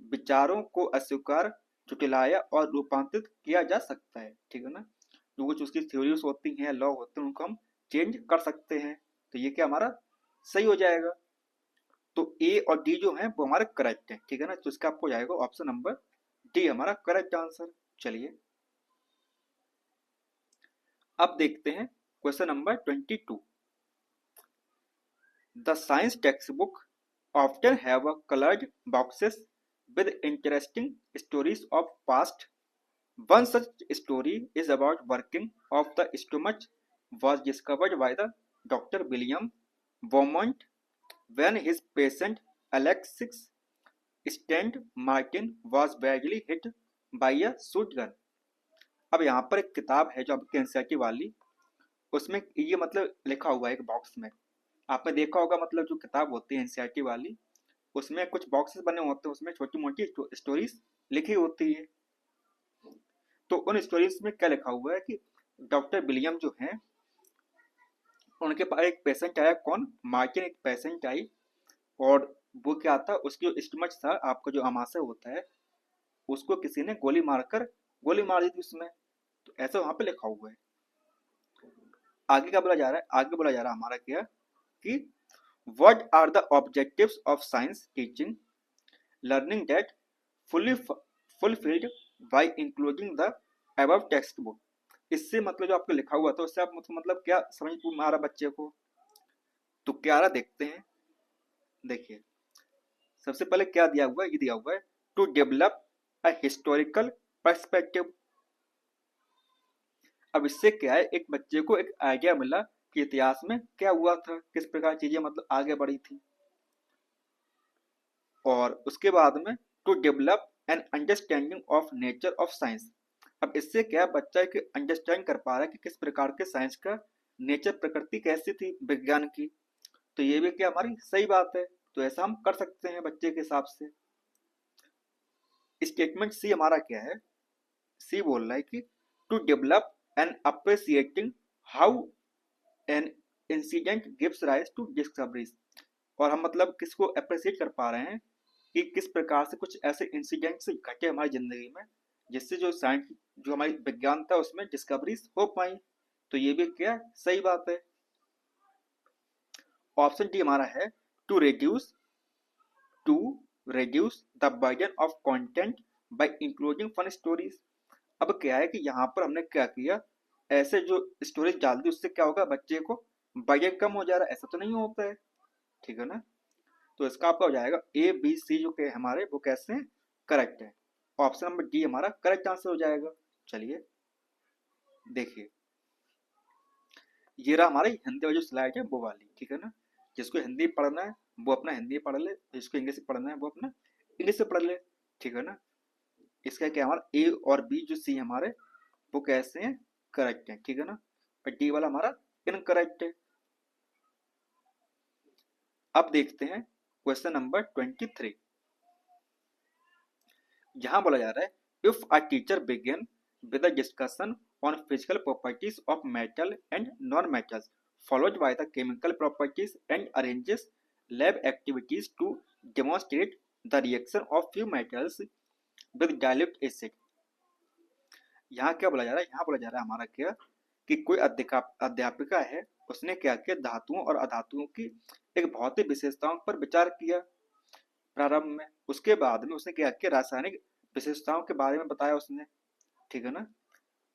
विचारों को अस्वीकार, झुटलाया और रूपांतरित किया जा सकता है, ठीक है ना। जो कुछ उसकी थ्योरीज होती हैं, लॉ होते हैं, उनको हम चेंज कर सकते हैं। तो ये क्या हमारा सही हो जाएगा। तो ए और डी जो है वो हमारे करेक्ट है, ठीक है ना। तो इसका आपको जाएगा ऑप्शन नंबर डी हमारा करेक्ट आंसर। चलिए अब देखते हैं question number 22। The science text book often have a colored boxes with interesting stories of past. One such story is about working of the stomach was discovered by the Dr. William Beaumont when his patient Alexis Stent Martin was badly hit by a shotgun. अब यहाँ पर एक किताब है जो आपकी एनसीईआरटी वाली, उसमें ये मतलब लिखा हुआ है एक बॉक्स में। आपने देखा होगा मतलब जो किताब होती है एनसीईआरटी वाली, उसमें कुछ बॉक्सेस बने होते हैं, उसमें छोटी मोटी स्टोरीज लिखी होती है। तो उन स्टोरीज में क्या लिखा हुआ है कि डॉक्टर विलियम जो हैं, उनके पास एक पेशेंट आया, कौन, मार्टिन, एक पेशेंट आई, और वो क्या था, उसकी जो स्टमच था, आपका जो अमाशय होता है, उसको किसी ने गोली मार दी थी उसमें। तो ऐसा वहां पे लिखा हुआ है। आगे क्या बोला जा रहा है, आगे बोला जा रहा है हमारा क्या कि what are the objectives of science teaching, learning that fulfilled by including the above textbook। इससे मतलब जो आपको लिखा हुआ था उससे आप मतलब क्या समझ में आ रहा बच्चे को। तो क्या आ रहा देखते हैं। देखिए सबसे पहले क्या दिया हुआ है, ये दिया हुआ है to develop a historical perspective. अब इससे क्या है, एक बच्चे को एक आइडिया मिला कि इतिहास में क्या हुआ था, किस प्रकार चीजें मतलब आगे बढ़ी थी। और उसके बाद में to develop an understanding of nature of science. अब इससे क्या बच्चा एक अंडरस्टैंड कर पा रहा है कि किस प्रकार के साइंस का नेचर, प्रकृति कैसी थी विज्ञान की। तो ये भी क्या हमारी सही बात है। तो ऐसा हम कर सकते हैं बच्चे के हिसाब से। स्टेटमेंट सी हमारा क्या है, सी बोल रहा है कि to develop an appreciating how an incident gives rise to discoveries. और हम मतलब किसको अप्रिसिएट कर पा रहे हैं कि किस प्रकार से कुछ ऐसे इंसिडेंट्स घटे हमारी जिंदगी में, जिससे जो साइंस, जो हमारी विज्ञान था उसमें डिस्कवरीज हो पाई। तो ये भी क्या सही बात है। ऑप्शन डी हमारा है to reduce the burden of content by including fun stories. अब क्या है कि यहाँ पर हमने क्या किया, ऐसे जो स्टोरीज डाल दी उससे क्या होगा, बच्चे को बर्डन कम हो जा रहा है, ऐसा तो नहीं होता है, ठीक है ना। तो इसका आपका हो जाएगा ए बी सी जो के हमारे वो कैसे हैं, करेक्ट है। ऑप्शन नंबर डी हमारा करेक्ट आंसर हो जाएगा। चलिए देखिए ये रहा हमारी हिंदी वाली जो स्लाइड है वो वाली, ठीक है ना। जिसको हिंदी पढ़ना है वो अपना हिंदी पढ़ ले, जिसको इंग्लिश पढ़ना है वो अपना इंग्लिश से पढ़ ले, ठीक है ना। इसका क्या हमारा ए और बी जो सी हमारे वो कैसे हैं, करेक्ट है, ठीक है ना। और डी वाला हमारा इनकरेक्ट है। अब देखते हैं क्वेश्चन नंबर 23। यहाँ बोला जा रहा है if a teacher begin with a discussion on physical properties of metal and non metals followed by the chemical properties and arranges lab activities to demonstrate the reaction of few metals with dilute acid। यहाँ क्या बोला जा रहा है, यहाँ बोला जा रहा है हमारा क्या कि कोई अध्यापिका है, उसने क्या किया, धातुओं और अधातुओं की एक भौतिक विशेषताओं पर विचार किया प्रारंभ में। उसके बाद में उसने क्या किया, रासायनिक विशेषताओं के बारे में बताया उसने, ठीक है ना।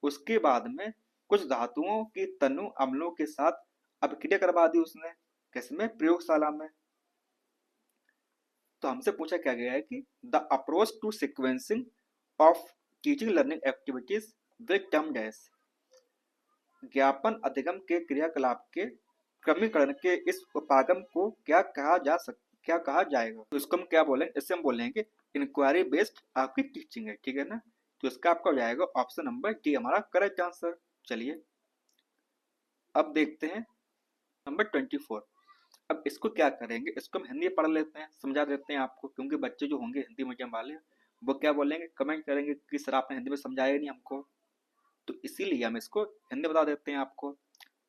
उसके बाद में कुछ धातुओं की तनु अम्लों के साथ अभिक्रिया करवा दी उसने, किसमें, प्रयोगशाला में। तो हमसे पूछा क्या गया है कि the approach to sequencing of teaching learning activities with term dash. ज्ञापन अधिगम के क्रियाकलाप के क्रमीकरण के इस उपागम को क्या कहा जाएगा। तो इसको हम क्या बोलेंगे, इससे हम बोलेंगे इंक्वायरी बेस्ड आपकी टीचिंग है, ठीक है ना। तो इसका आपका हो जाएगा ऑप्शन नंबर डी हमारा करेक्ट आंसर। चलिए अब देखते हैं नंबर 24। अब इसको क्या करेंगे, इसको हम हिंदी पढ़ लेते हैं, समझा देते हैं आपको, क्योंकि बच्चे जो होंगे हिंदी मीडियम वाले वो क्या बोलेंगे, कमेंट करेंगे कि सर आपने हिंदी में समझाया नहीं हमको। तो इसीलिए हम इसको हिंदी बता देते हैं आपको।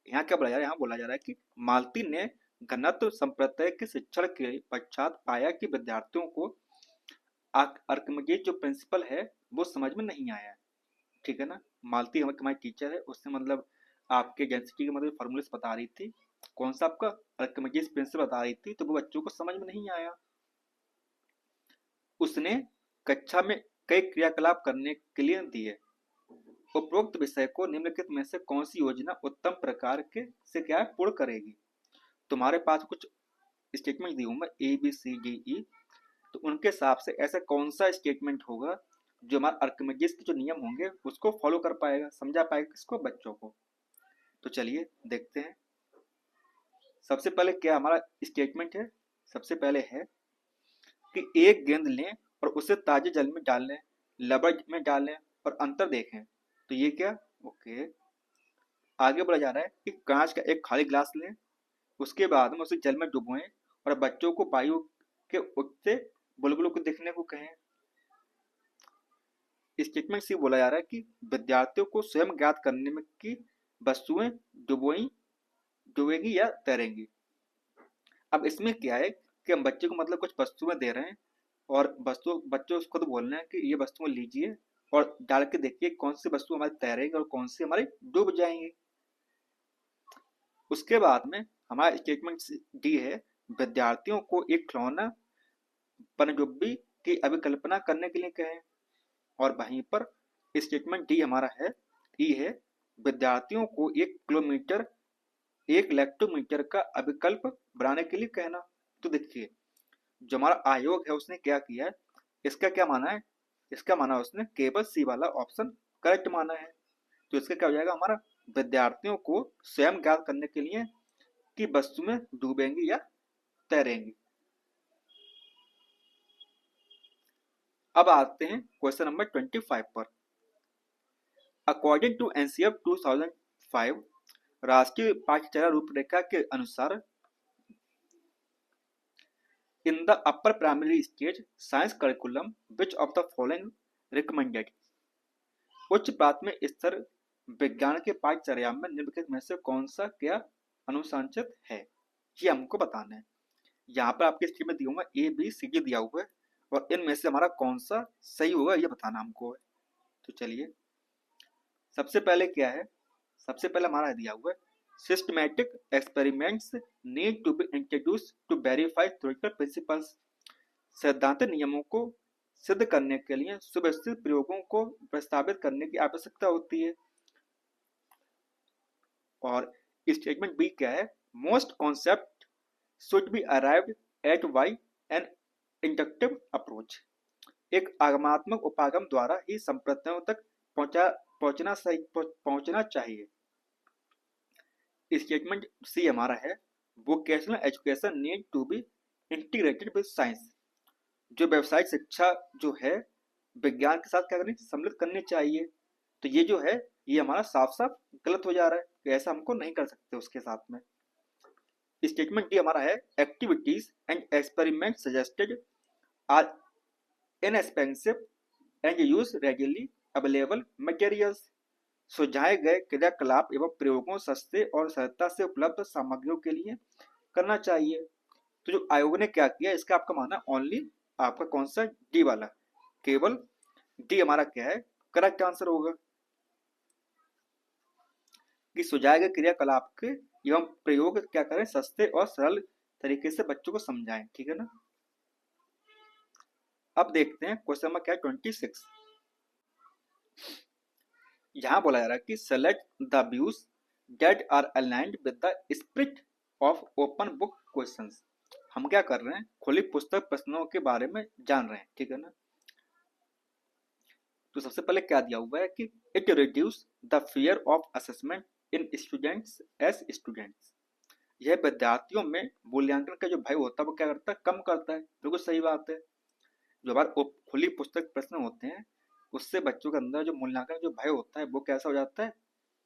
यहाँ क्या बोला जा रहा है, यहाँ बोला जा रहा है कि मालती ने घनत्व संप्रत्यय के शिक्षण के पश्चात पाया कि विद्यार्थियों को आर्किमिडीज जो प्रिंसिपल है वो समझ में नहीं आया है। ठीक है ना। मालती हमारी टीचर है, उसने मतलब आपके डेंसिटी के मतलब फॉर्मूले बता रही थी, कौन सा आपका आर्किमिडीज प्रिंसिपल बता रही थी, तो वो बच्चों को समझ में नहीं आया। उसने कक्षा में कई क्रियाकलाप करने के लिए दिए। उपरोक्त विषय को निम्नलिखित में से कौन सी योजना उत्तम प्रकार के से क्या है पूर्ण करेगी। तुम्हारे पास कुछ स्टेटमेंट दी हूँ मैं ABCDE, तो उनके हिसाब से ऐसा कौन सा स्टेटमेंट होगा जो हमारे आर्किमिडीज के जो नियम होंगे उसको फॉलो कर पाएगा, समझा पाएगा किसको, बच्चों को। तो चलिए देखते हैं। सबसे पहले क्या हमारा स्टेटमेंट है, सबसे पहले है कि एक गेंद लें और उसे ताजे जल में डाल लें, रबड़ में डालें और अंतर देखें। तो ये क्या, ओके। आगे बढ़ा जा रहा है कि कांच का एक खाली ग्लास लें, उसके बाद में उसे जल में डुबोएं और बच्चों को वायु के उठते बुलबुलों को देखने को कहें। स्टेटमेंट से बोला जा रहा है कि विद्यार्थियों को स्वयं ज्ञात करने में कि वस्तुएं डूबेंगी या तैरेंगी। अब इसमें क्या है कि हम बच्चे को मतलब कुछ वस्तुएं दे रहे हैं और बच्चों को तो बोलना है कि ये वस्तुएं लीजिए और डाल के देखिए कौन सी वस्तु हमारी तैरेगी और कौन सी हमारी डूब जाएंगी। उसके बाद में हमारा स्टेटमेंट डी है, विद्यार्थियों को एक खिलौना पनडुब्बी की अभिकल्पना करने के लिए कहें। और वहीं पर स्टेटमेंट डी हमारा है, ई है, विद्यार्थियों को 1 किलोमीटर 1 लेक्टोमीटर का अभिकल्प बनाने के लिए कहना। तो देखिए जो हमारा आयोग है उसने क्या किया है, इसका क्या माना है, इसका माना उसने केवल सी वाला ऑप्शन करेक्ट माना है। तो इसका क्या हो जाएगा हमारा, विद्यार्थियों को स्वयं ज्ञात करने के लिए कि वस्तुएं डूबेंगी या तैरेंगी। अब आते हैं क्वेश्चन नंबर 25 पर। अकॉर्डिंग टू एनसीएफ 2005 राष्ट्रीय पाठ्यचर्या रूपरेखा के अनुसार in the upper primary stage science curriculum which of the following recommended. उच्च प्राथमिक स्तर विज्ञान के पाठ्यचर्या में निम्नलिखित में से कौन सा क्या अनुशंसित है, ये हमको बताना है। यहाँ पर आपके स्क्रीन में दिया हुआ ABCD दिया हुआ है और इनमें से हमारा कौन सा सही होगा ये बताना हमको है। तो चलिए सबसे पहले क्या है, सबसे पहले हमारा दिया हुआ है systematic experiments need to be introduce to verify theoretical principles. सैद्धांतिक नियमों को सिद्ध करने के लिए सुव्यवस्थित प्रयोगों को प्रस्तावित करने की आवश्यकता होती है। और स्टेटमेंट बी क्या है, most concept should be arrived at by an inductive approach. एक आगमनात्मक उपागम द्वारा ही संप्रदायों तक पहुंचना चाहिए। स्टेटमेंट सी हमारा है, vocational education need to be integrated with science. जो व्यवसायिक शिक्षा जो है विज्ञान के साथ क्या करनी, सम्मिलित करनी चाहिए। तो ये जो है ये हमारा साफ साफ गलत हो जा रहा है, तो ऐसा हमको नहीं कर सकते उसके साथ में। स्टेटमेंट डी हमारा है, activities and experiment suggested are inexpensive and use readily available materials. सुझाए गए क्रियाकलाप एवं प्रयोगों सस्ते और सरलता से उपलब्ध सामग्रियों के लिए करना चाहिए। तो जो आयोग ने क्या किया इसका आपका माना ओनली आपका कौन सा, डी वाला, केवल डी हमारा क्या है करेक्ट आंसर होगा कि सुझाए गए क्रियाकलाप के एवं प्रयोग क्या करें, सस्ते और सरल तरीके से बच्चों को समझाएं। ठीक है ना। अब देखते हैं क्वेश्चन नंबर क्या है 26। यहाँ बोला जा रहा है कि select the views that are aligned with the spirit of open book questions. हम क्या कर रहे हैं, खुली पुस्तक प्रश्नों के बारे में जान रहे हैं। ठीक है ना। तो सबसे पहले क्या दिया हुआ है कि it reduce the fear of assessment in students as students. यह विद्यार्थियों में मूल्यांकन का जो भय होता है वो क्या करता है, कम करता है। बिल्कुल सही बात है। जो हमारे खुली पुस्तक प्रश्न होते हैं उससे बच्चों के अंदर जो मूल्यांकन जो भय होता है वो कैसा हो जाता है,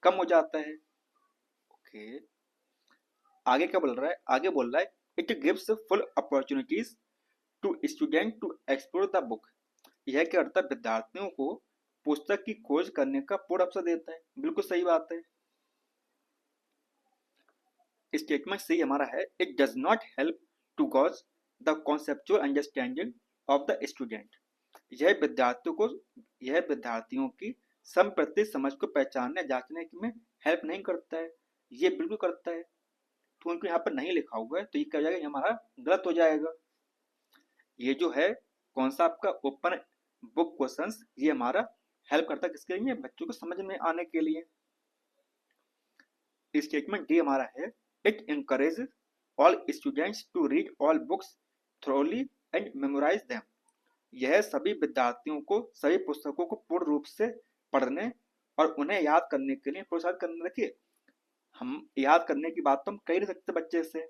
कम हो जाता है। ओके। आगे क्या बोल रहा है, आगे बोल रहा है it gives full opportunities to student to explore the book. यह क्या करता है, विद्यार्थियों को पुस्तक की खोज करने का पूर्ण अवसर देता है। बिल्कुल सही बात है। स्टेटमेंट सी हमारा है, it does not help to gauge the conceptual understanding of the student. यह विद्यार्थियों की संप्रति समझ को पहचानने जांचने में हेल्प नहीं करता है। ये बिल्कुल करता है, तो उनको यहाँ पर नहीं लिखा हुआ है, तो ये क्या हो जाएगा, ये हमारा गलत हो जाएगा। ये जो है कौन सा आपका ओपन बुक क्वेश्चंस, ये हमारा हेल्प करता है किसके लिए, बच्चों को समझ में आने के लिए। स्टेटमेंट डी हमारा है, it encourages all students to read all books thoroughly and memorise them. यह सभी विद्यार्थियों को सभी पुस्तकों को पूर्ण रूप से पढ़ने और उन्हें याद करने के लिए प्रोत्साहित करने। रखिए, हम याद करने की बात तो हम कह नहीं सकते बच्चे से,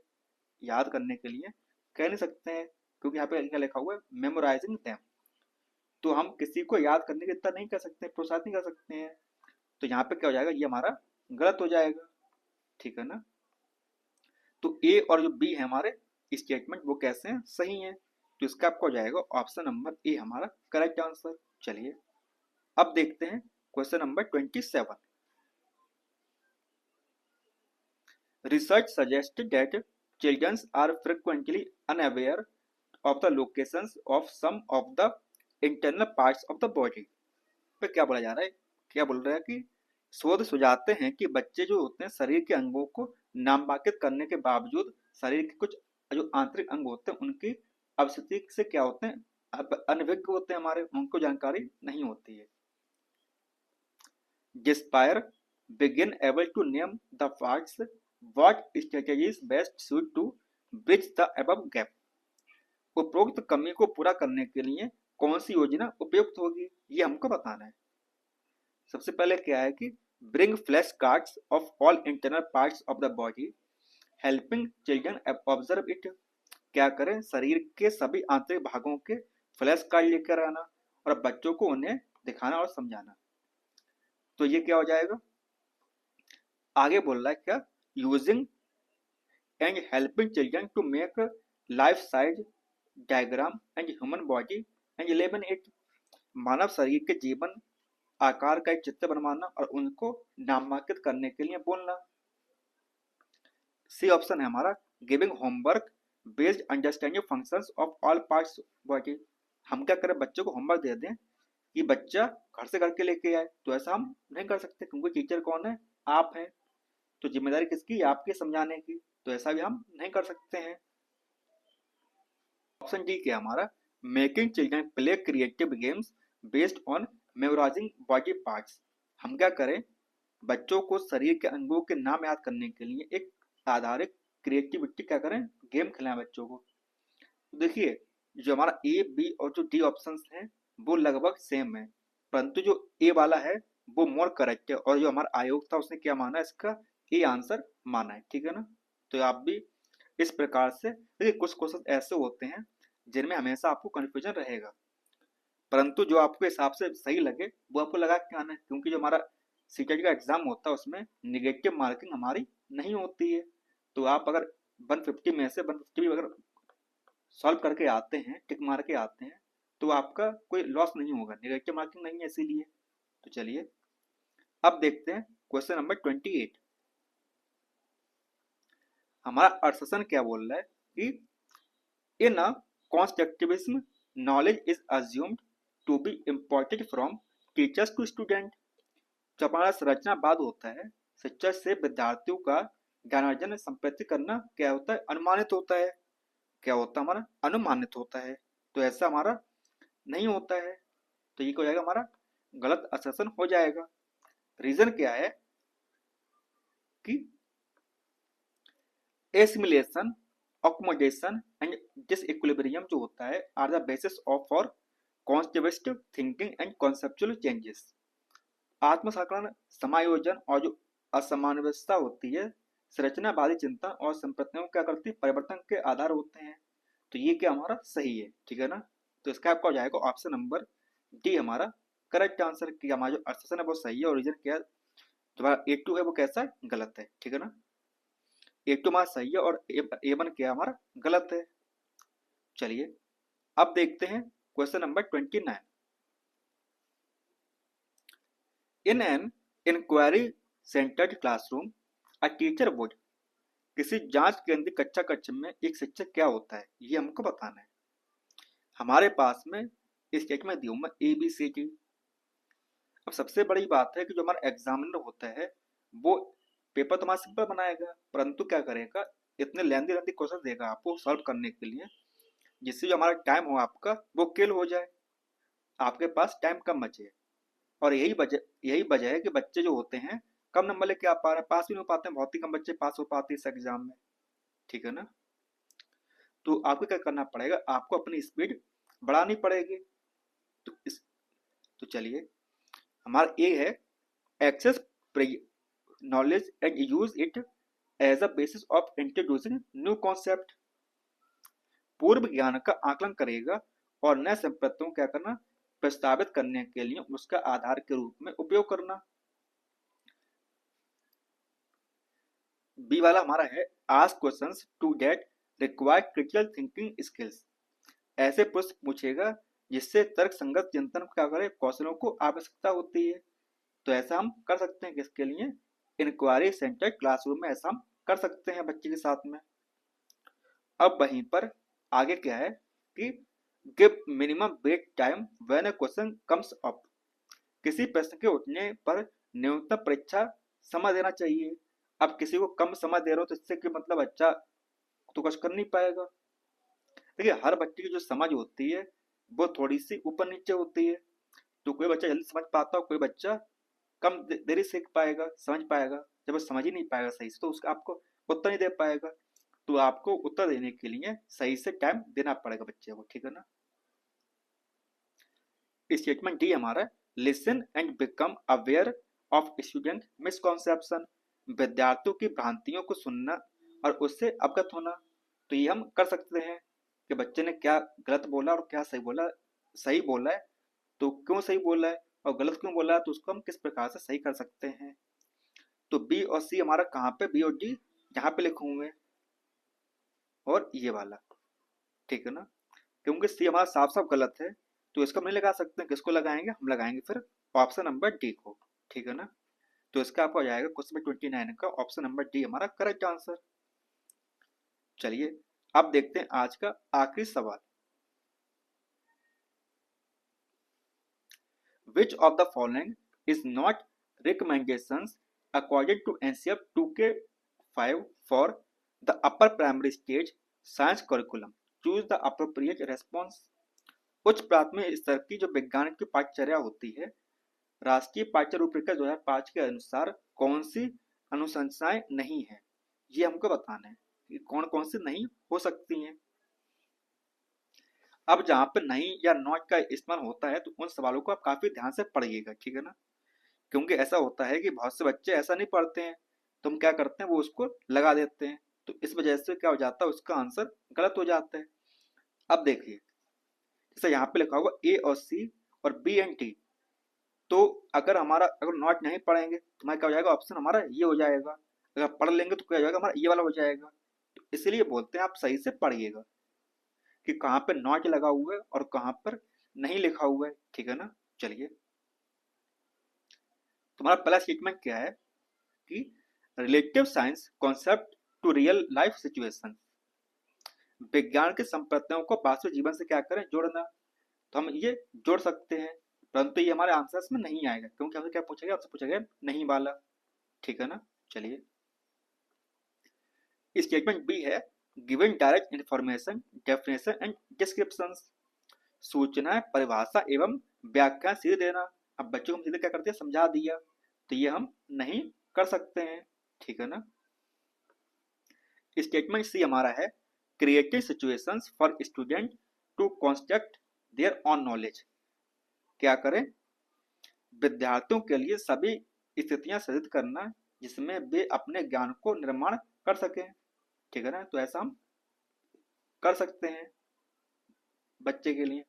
याद करने के लिए कह नहीं सकते हैं, क्योंकि यहाँ पे क्या लिखा हुआ है, मेमोराइजिंग देम। तो हम किसी को याद करने की इतना नहीं कर सकते, प्रोत्साहित नहीं कर सकते हैं। तो यहाँ पे क्या हो जाएगा, ये हमारा गलत हो जाएगा, ठीक है ना। तो ए और जो बी है हमारे स्टेटमेंट वो कैसे हैं, सही हैं। तो इसका आपका हो जाएगा ऑप्शन नंबर ए हमारा करेक्ट आंसर। चलिए अब देखते हैं question number 27। Research suggested that childrens are frequently unaware of the locations of some of the internal parts of the body। पे क्या बोला जा रहा है, क्या बोल रहा है कि शोध सुझाते हैं कि बच्चे जो होते हैं शरीर के अंगों को नामांकित करने के बावजूद शरीर के कुछ जो आंतरिक अंग होते हैं उनकी अवस्थिति से क्या होते हैं, अनभिज्ञ होते हैं हमारे, उनको जानकारी नहीं होती है। डिस्पायर begin able to name the parts, what strategy is best suited to bridge the above gap। उपरोक्त कमी को पूरा करने के लिए कौन सी योजना उपयुक्त होगी, ये हमको बताना है। सबसे पहले क्या है कि bring flash cards of all internal parts of the body helping children observe it. क्या करें, शरीर के सभी आंतरिक भागों के फ्लैश कार्ड लेकर आना और बच्चों को उन्हें दिखाना और समझाना। तो ये क्या हो जाएगा, आगे बोल रहा है क्या, using and helping children to make life size diagram and human body and 11 it. मानव शरीर के जीवन आकार का एक चित्र बनवाना और उनको नामांकित करने के लिए बोलना। सी ऑप्शन है हमारा, giving homework based understanding functions of all parts body. हम क्या करें, बच्चों को होमवर्क दे दें कि बच्चा घर से करके लेके आए, तो ऐसा हम नहीं कर सकते क्योंकि टीचर कौन है, आप हैं, तो जिम्मेदारी किसकी, आपकी समझाने की, तो ऐसा भी हम नहीं कर सकते हैं। ऑप्शन डी क्या हमारा, making children play creative games based on memorising body parts. हम क्या करें, बच्चों को शरीर के अंगों के नाम याद करने के लिए एक आधारित क्रिएटिविटी क्या करें, गेम खिलाएं बच्चों को। तो देखिए जो हमारा ए बी और जो डी ऑप्शन हैं वो लगभग सेम है, परंतु जो ए वाला है वो मोर करेक्ट है, और जो हमारा आयोग था उसने क्या माना, इसका ए आंसर माना है, ठीक है ना। तो आप भी इस प्रकार से देखिए, कुछ क्वेश्चन ऐसे होते हैं जिनमें हमेशा आपको कंफ्यूजन रहेगा, परंतु जो आपके हिसाब से सही लगे वो आपको लगा के आना है, क्योंकि जो हमारा सीटेट का एग्जाम होता है उसमें निगेटिव मार्किंग हमारी नहीं होती है। तो आप अगर 150 में से 150 भी अगर सॉल्व करके आते हैं, टिक मार के आते हैं, तो आपका कोई लॉस नहीं होगा, निगेटिव मार्किंग नहीं है इसीलिए। तो चलिए अब देखते हैं क्वेश्चन नंबर 28। हमारा अर्थशास्त्र क्या बोल रहा है कि in a constructivism knowledge is assumed to be imported from teachers to student. जो हमारा संरचनावाद होता है, शिक्षक से विद्यार्थियों का ज्ञानार्जन संप्रेषित करना क्या होता है, अनुमानित होता है। क्या होता है हमारा, अनुमानित होता है, तो ऐसा हमारा नहीं होता है। तो ये क्या हो जाएगा, हमारा गलत असर्शन हो जाएगा। रीजन क्या है कि एसिमिलेशन, अकोमोडेशन एंड डिसइक्विलिब्रियम जो होता है are the basis of for constructive thinking and conceptual changes. आत्मसंकलन, समायोजन और जो असमानवस्था होती है संरचनावादी चिंतन और संप्रज्ञाओं क्या करती है, परिवर्तन के आधार होते हैं। तो ये क्या हमारा सही है, ठीक है ना। तो इसका आपका हो जाएगा ऑप्शन नंबर डी हमारा करेक्ट आंसर, कि हमारा जो असर्शन है वो सही है और रीजन क्या है, तुम्हारा A2 है वो कैसा है, गलत है, ठीक है ना। A2 हमारा सही है और A1 क्या हमारा गलत है। चलिए अब देखते हैं question number 29। In an inquiry centered classroom, a teacher would किसी जांच केंद्रित कक्षा कक्ष में एक शिक्षक क्या होता है, ये हमको बताना है। हमारे पास में स्टेटमेंट दिया हुआ ए बी सी डी। अब सबसे बड़ी बात है कि जो हमारा एग्जामिनर होता है वो पेपर तो हमारा सिंपल बनाएगा, परंतु क्या करेगा, इतने लेंदी लेंदी क्वेश्चन देगा आपको सॉल्व करने के लिए, जिससे जो हमारा टाइम हो आपका वो किल हो जाए, आपके पास टाइम कम बचे। और यही वजह है कि बच्चे जो होते हैं कम नंबर लेके आ पा रहे हैं, पास भी नहीं हो पाते हैं, बहुत ही कम बच्चे पास हो पाते हैं इस एग्जाम में, ठीक है ना। तो आपको क्या करना पड़ेगा, आपको अपनी स्पीड बढ़ानी पड़ेगी। तो इस तो चलिए, हमारा ए है access knowledge and use it as a basis of introducing new concept। पूर्व ज्ञान का आकलन करेगा और नए संपत्तियों को क्या करना, प्रस्तावित करने के लिए उसका आधार के रूप में उपयोग करना। बी वाला हमारा है ask questions to that require critical thinking skills. ऐसे प्रश्न पूछेगा जिससे तर्क संगत चिंतन क्या करे कौशलों को आवश्यकता होती है। तो ऐसा हम कर सकते हैं किसके लिए, इंक्वायरी सेंटर क्लासरूम में ऐसा हम कर सकते हैं बच्चे के साथ में। अब वहीं पर आगे क्या है कि give minimum wait time when a question comes up. किसी प्रश्न के उठने पर न्यूनतम परीक्षा समय देना चाहिए। अब किसी को कम समय दे रहे हो तो इससे कि मतलब बच्चा तो कुछ कर नहीं पाएगा। देखिए हर बच्चे की जो समझ होती है वो थोड़ी सी ऊपर नीचे होती है, तो कोई बच्चा जल्दी समझ पाता है, कोई बच्चा कम देरी सीख पाएगा, समझ पाएगा। जब वो समझ ही नहीं पाएगा सही से तो उसका आपको उत्तर नहीं दे पाएगा। तो आपको उत्तर देने के लिए सही से टाइम देना पड़ेगा बच्चे को, ठीक है ना। स्टेटमेंट डी हमारा listen and become aware of student misconception. विद्यार्थियों की भ्रांतियों को सुनना और उससे अवगत होना। तो ये हम कर सकते हैं कि बच्चे ने क्या गलत बोला और क्या सही बोला। सही बोला है तो क्यों सही बोला है, और गलत क्यों बोला है तो उसको हम किस प्रकार से सही कर सकते हैं। तो बी और सी हमारा कहाँ पे, बी और डी यहाँ पे लिखे हुए हैं और ये वाला, ठीक है ना। क्योंकि सी हमारा साफ साफ गलत है तो इसको हम नहीं लगा सकते, किसको लगाएंगे, हम लगाएंगे फिर ऑप्शन नंबर डी को, ठीक है ना। तो इसका आपको आ जाएगा क्वेश्चन नंबर 29 का ऑप्शन नंबर डी हमारा करेक्ट आंसर। चलिए अब देखते हैं आज का आखिरी सवाल। Which of the following is not recommendations according to NCF 2K5 for the upper primary stage science curriculum? Choose the appropriate response। उच्च प्राथमिक स्तर की जो विज्ञान की पाठ्यचर्या होती है राष्ट्रीय पाठ्य रूपरेखा 2005 के अनुसार कौन सी अनुशंसाएं नहीं है, ये हमको बताना है कि कौन कौन सी नहीं हो सकती हैं। अब जहां पर नहीं या नॉट का इस्तेमाल होता है तो उन सवालों को आप काफी ध्यान से पढ़िएगा, ठीक है ना। क्योंकि ऐसा होता है कि बहुत से बच्चे ऐसा नहीं पढ़ते हैं, तो हम क्या करते हैं वो उसको लगा देते हैं, तो इस वजह से क्या हो जाता है उसका आंसर गलत हो जाता है। अब देखिए जैसे यहाँ पे लिखा होगा ए और सी और बी एंड टी, तो अगर नॉट नहीं पढ़ेंगे तो हमारा क्या हो जाएगा, ऑप्शन हमारा ये हो जाएगा। अगर पढ़ लेंगे तो क्या हो जाएगा, हमारा ये वाला हो जाएगा। तो इसलिए बोलते हैं आप सही से पढ़िएगा कि कहाँ पे नॉट लगा हुआ है और कहाँ पर नहीं लिखा हुआ है, ठीक है ना। चलिए तुम्हारा पहला स्टेटमेंट क्या है कि relative science concept to real life situation. विज्ञान के संप्रदायों को वास्तविक जीवन से क्या करें, जोड़ना। तो हम ये जोड़ सकते हैं, परंतु ये हमारे आंसर्स में नहीं आएगा क्योंकि हमसे क्या पूछा गया, आपसे पूछा गया नहीं वाला, ठीक है ना। चलिए स्टेटमेंट बी है given direct information definition and descriptions. सूचना परिभाषा एवं व्याख्या सीधे देना। अब बच्चों को हम सीधे क्या करते हैं, समझा दिया, तो ये हम नहीं कर सकते हैं, ठीक है ना। स्टेटमेंट सी हमारा है creative situations for student to construct their own knowledge. क्या करें, विद्यार्थियों के लिए सभी स्थितियां सृजित करना जिसमें वे अपने ज्ञान को निर्माण कर सकें, ठीक है ना। तो ऐसा हम कर सकते हैं बच्चे के लिए।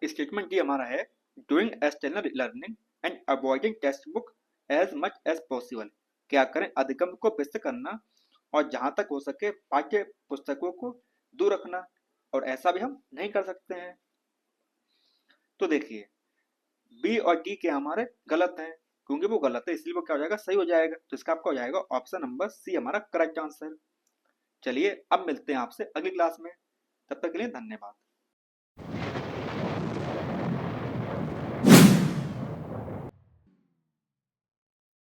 स्टेटमेंट डी हमारा है doing external learning and avoiding text book as much as possible. क्या करें, अधिगम को व्यस्त करना और जहां तक हो सके पाठ्य पुस्तकों को दूर रखना, और ऐसा भी हम नहीं कर सकते हैं। तो देखिए बी और डी के हमारे गलत हैं, क्योंकि वो गलत है इसलिए वो क्या हो जाएगा, सही हो जाएगा। तो इसका आपका हो जाएगा ऑप्शन नंबर सी हमारा करेक्ट आंसर। चलिए अब मिलते हैं आपसे अगली क्लास में, तब तक के लिए धन्यवाद।